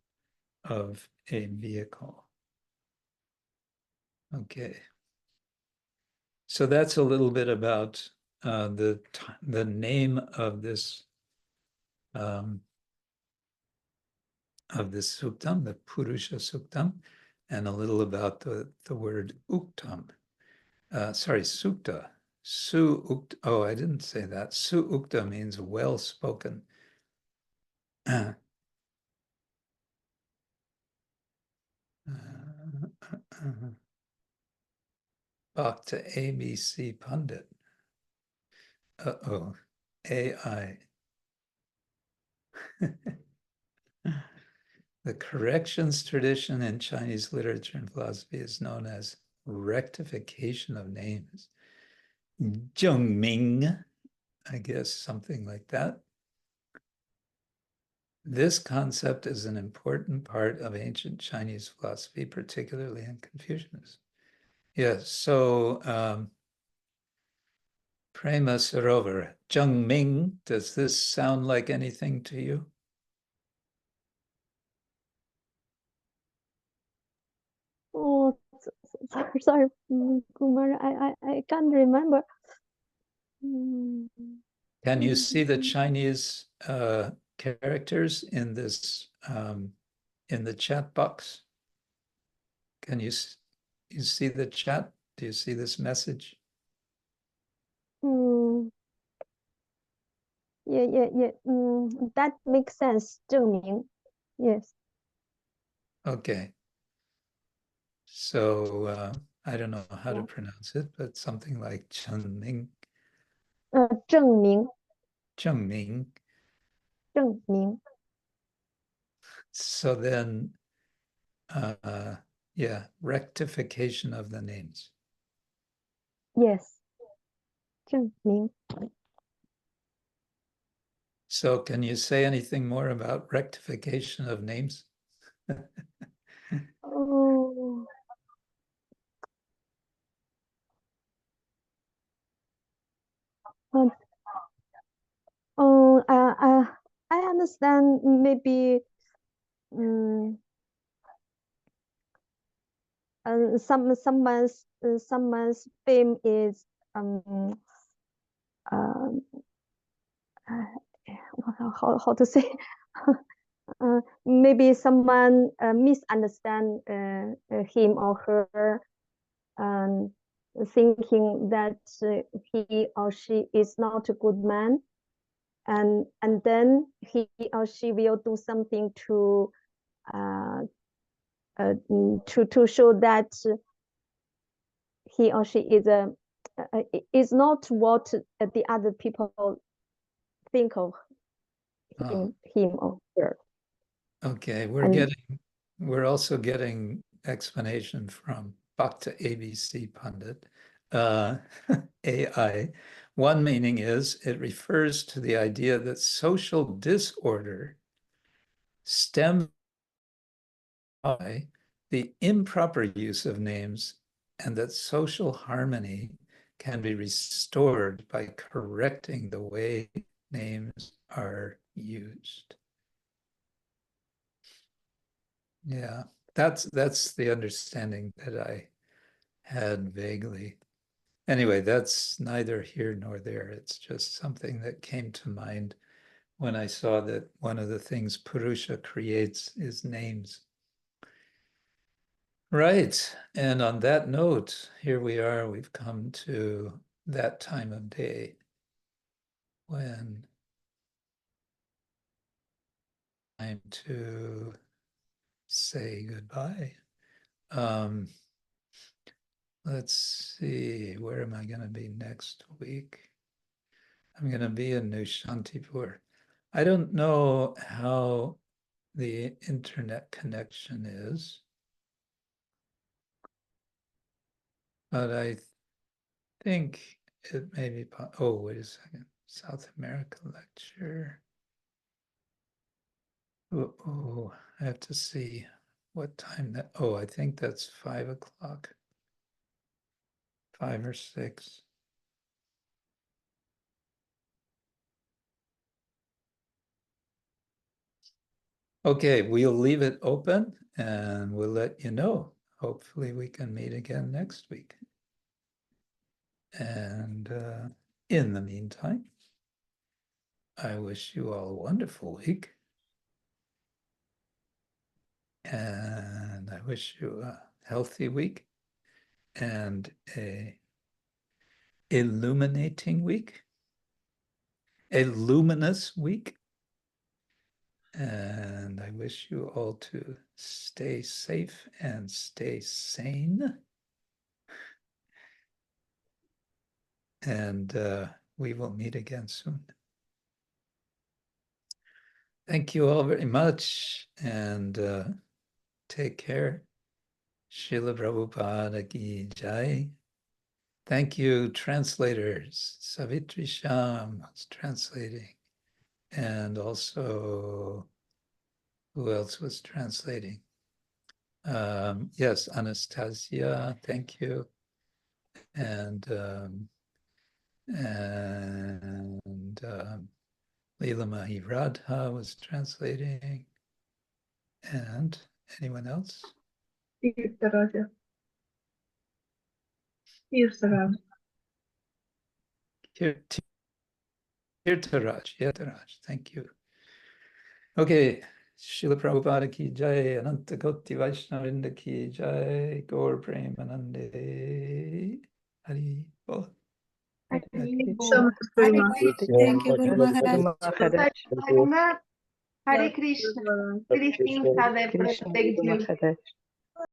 Speaker 1: of a vehicle. Okay. So that's a little bit about the name of this suktam, the Purusha-sukta, and a little about the word uktam. Sukta. Su-ukta. Oh, I didn't say that. Su-ukta means well-spoken. Bhakta ABC Pundit. Uh-oh. AI. The corrections tradition in Chinese literature and philosophy is known as rectification of names. Zhengming, I guess, something like that. This concept is an important part of ancient Chinese philosophy, particularly in Confucianism. Yes, so Prema Sarovar, Zhengming, does this sound like anything to you?
Speaker 8: sorry, Kumar, I can't remember.
Speaker 1: Can you see the Chinese characters in this in the chat box? Can you see the chat? Do you see this message?
Speaker 8: Yeah. That makes sense. 证明. Yes.
Speaker 1: Okay. So I don't know how to pronounce it, but something like 证明.
Speaker 8: 证明.
Speaker 1: 证明.
Speaker 8: 证明.
Speaker 1: So then, yeah, rectification of the names.
Speaker 8: Yes. 证明.
Speaker 1: So can you say anything more about rectification of names?
Speaker 8: Oh. I understand maybe someone's fame is how to say maybe someone misunderstand him or her and thinking that he or she is not a good man, and then he or she will do something to show that he or she is not what the other people think of him or her.
Speaker 1: Okay, we're also getting explanation from Bhakta ABC Pandit. AI. One meaning is it refers to the idea that social disorder stems by the improper use of names, and that social harmony can be restored by correcting the way names are used. Yeah, that's the understanding that I had vaguely. Anyway, that's neither here nor there. It's just something that came to mind when I saw that one of the things Purusha creates is names. Right, and on that note, here we are, we've come to that time of day when time to say goodbye. Let's see, where am I going to be next week? I'm going to be in New Shantipur. I don't know how the internet connection is, but I think it may be, oh, wait a second, South America lecture. Oh, I have to see what time that, oh, I think that's 5 o'clock, 5 or 6. Okay, we'll leave it open and we'll let you know. Hopefully we can meet again next week. And in the meantime, I wish you all a wonderful week. And I wish you a healthy week and a illuminating week, a luminous week. And I wish you all to stay safe and stay sane. And we will meet again soon. Thank you all very much, and take care. Srila Prabhupada ki jai. Thank you, translators. Savitri Sham was translating. And also, who else was translating? Yes, Anastasia, thank you. And Leela Mahiradha was translating. And anyone else?
Speaker 2: Tirtharaj.
Speaker 1: Tirtharaj, thank you. Okay, Srila Prabhupada ki jai, Ananta Koti Vaishnavinda ki jai, Gaur Premanande, Hari Bol.
Speaker 2: Thank you so much, Guru Maharaj.
Speaker 9: Thank you, Guru Maharaj. Hare Krishna. Krishna
Speaker 7: Krishna Maharaj.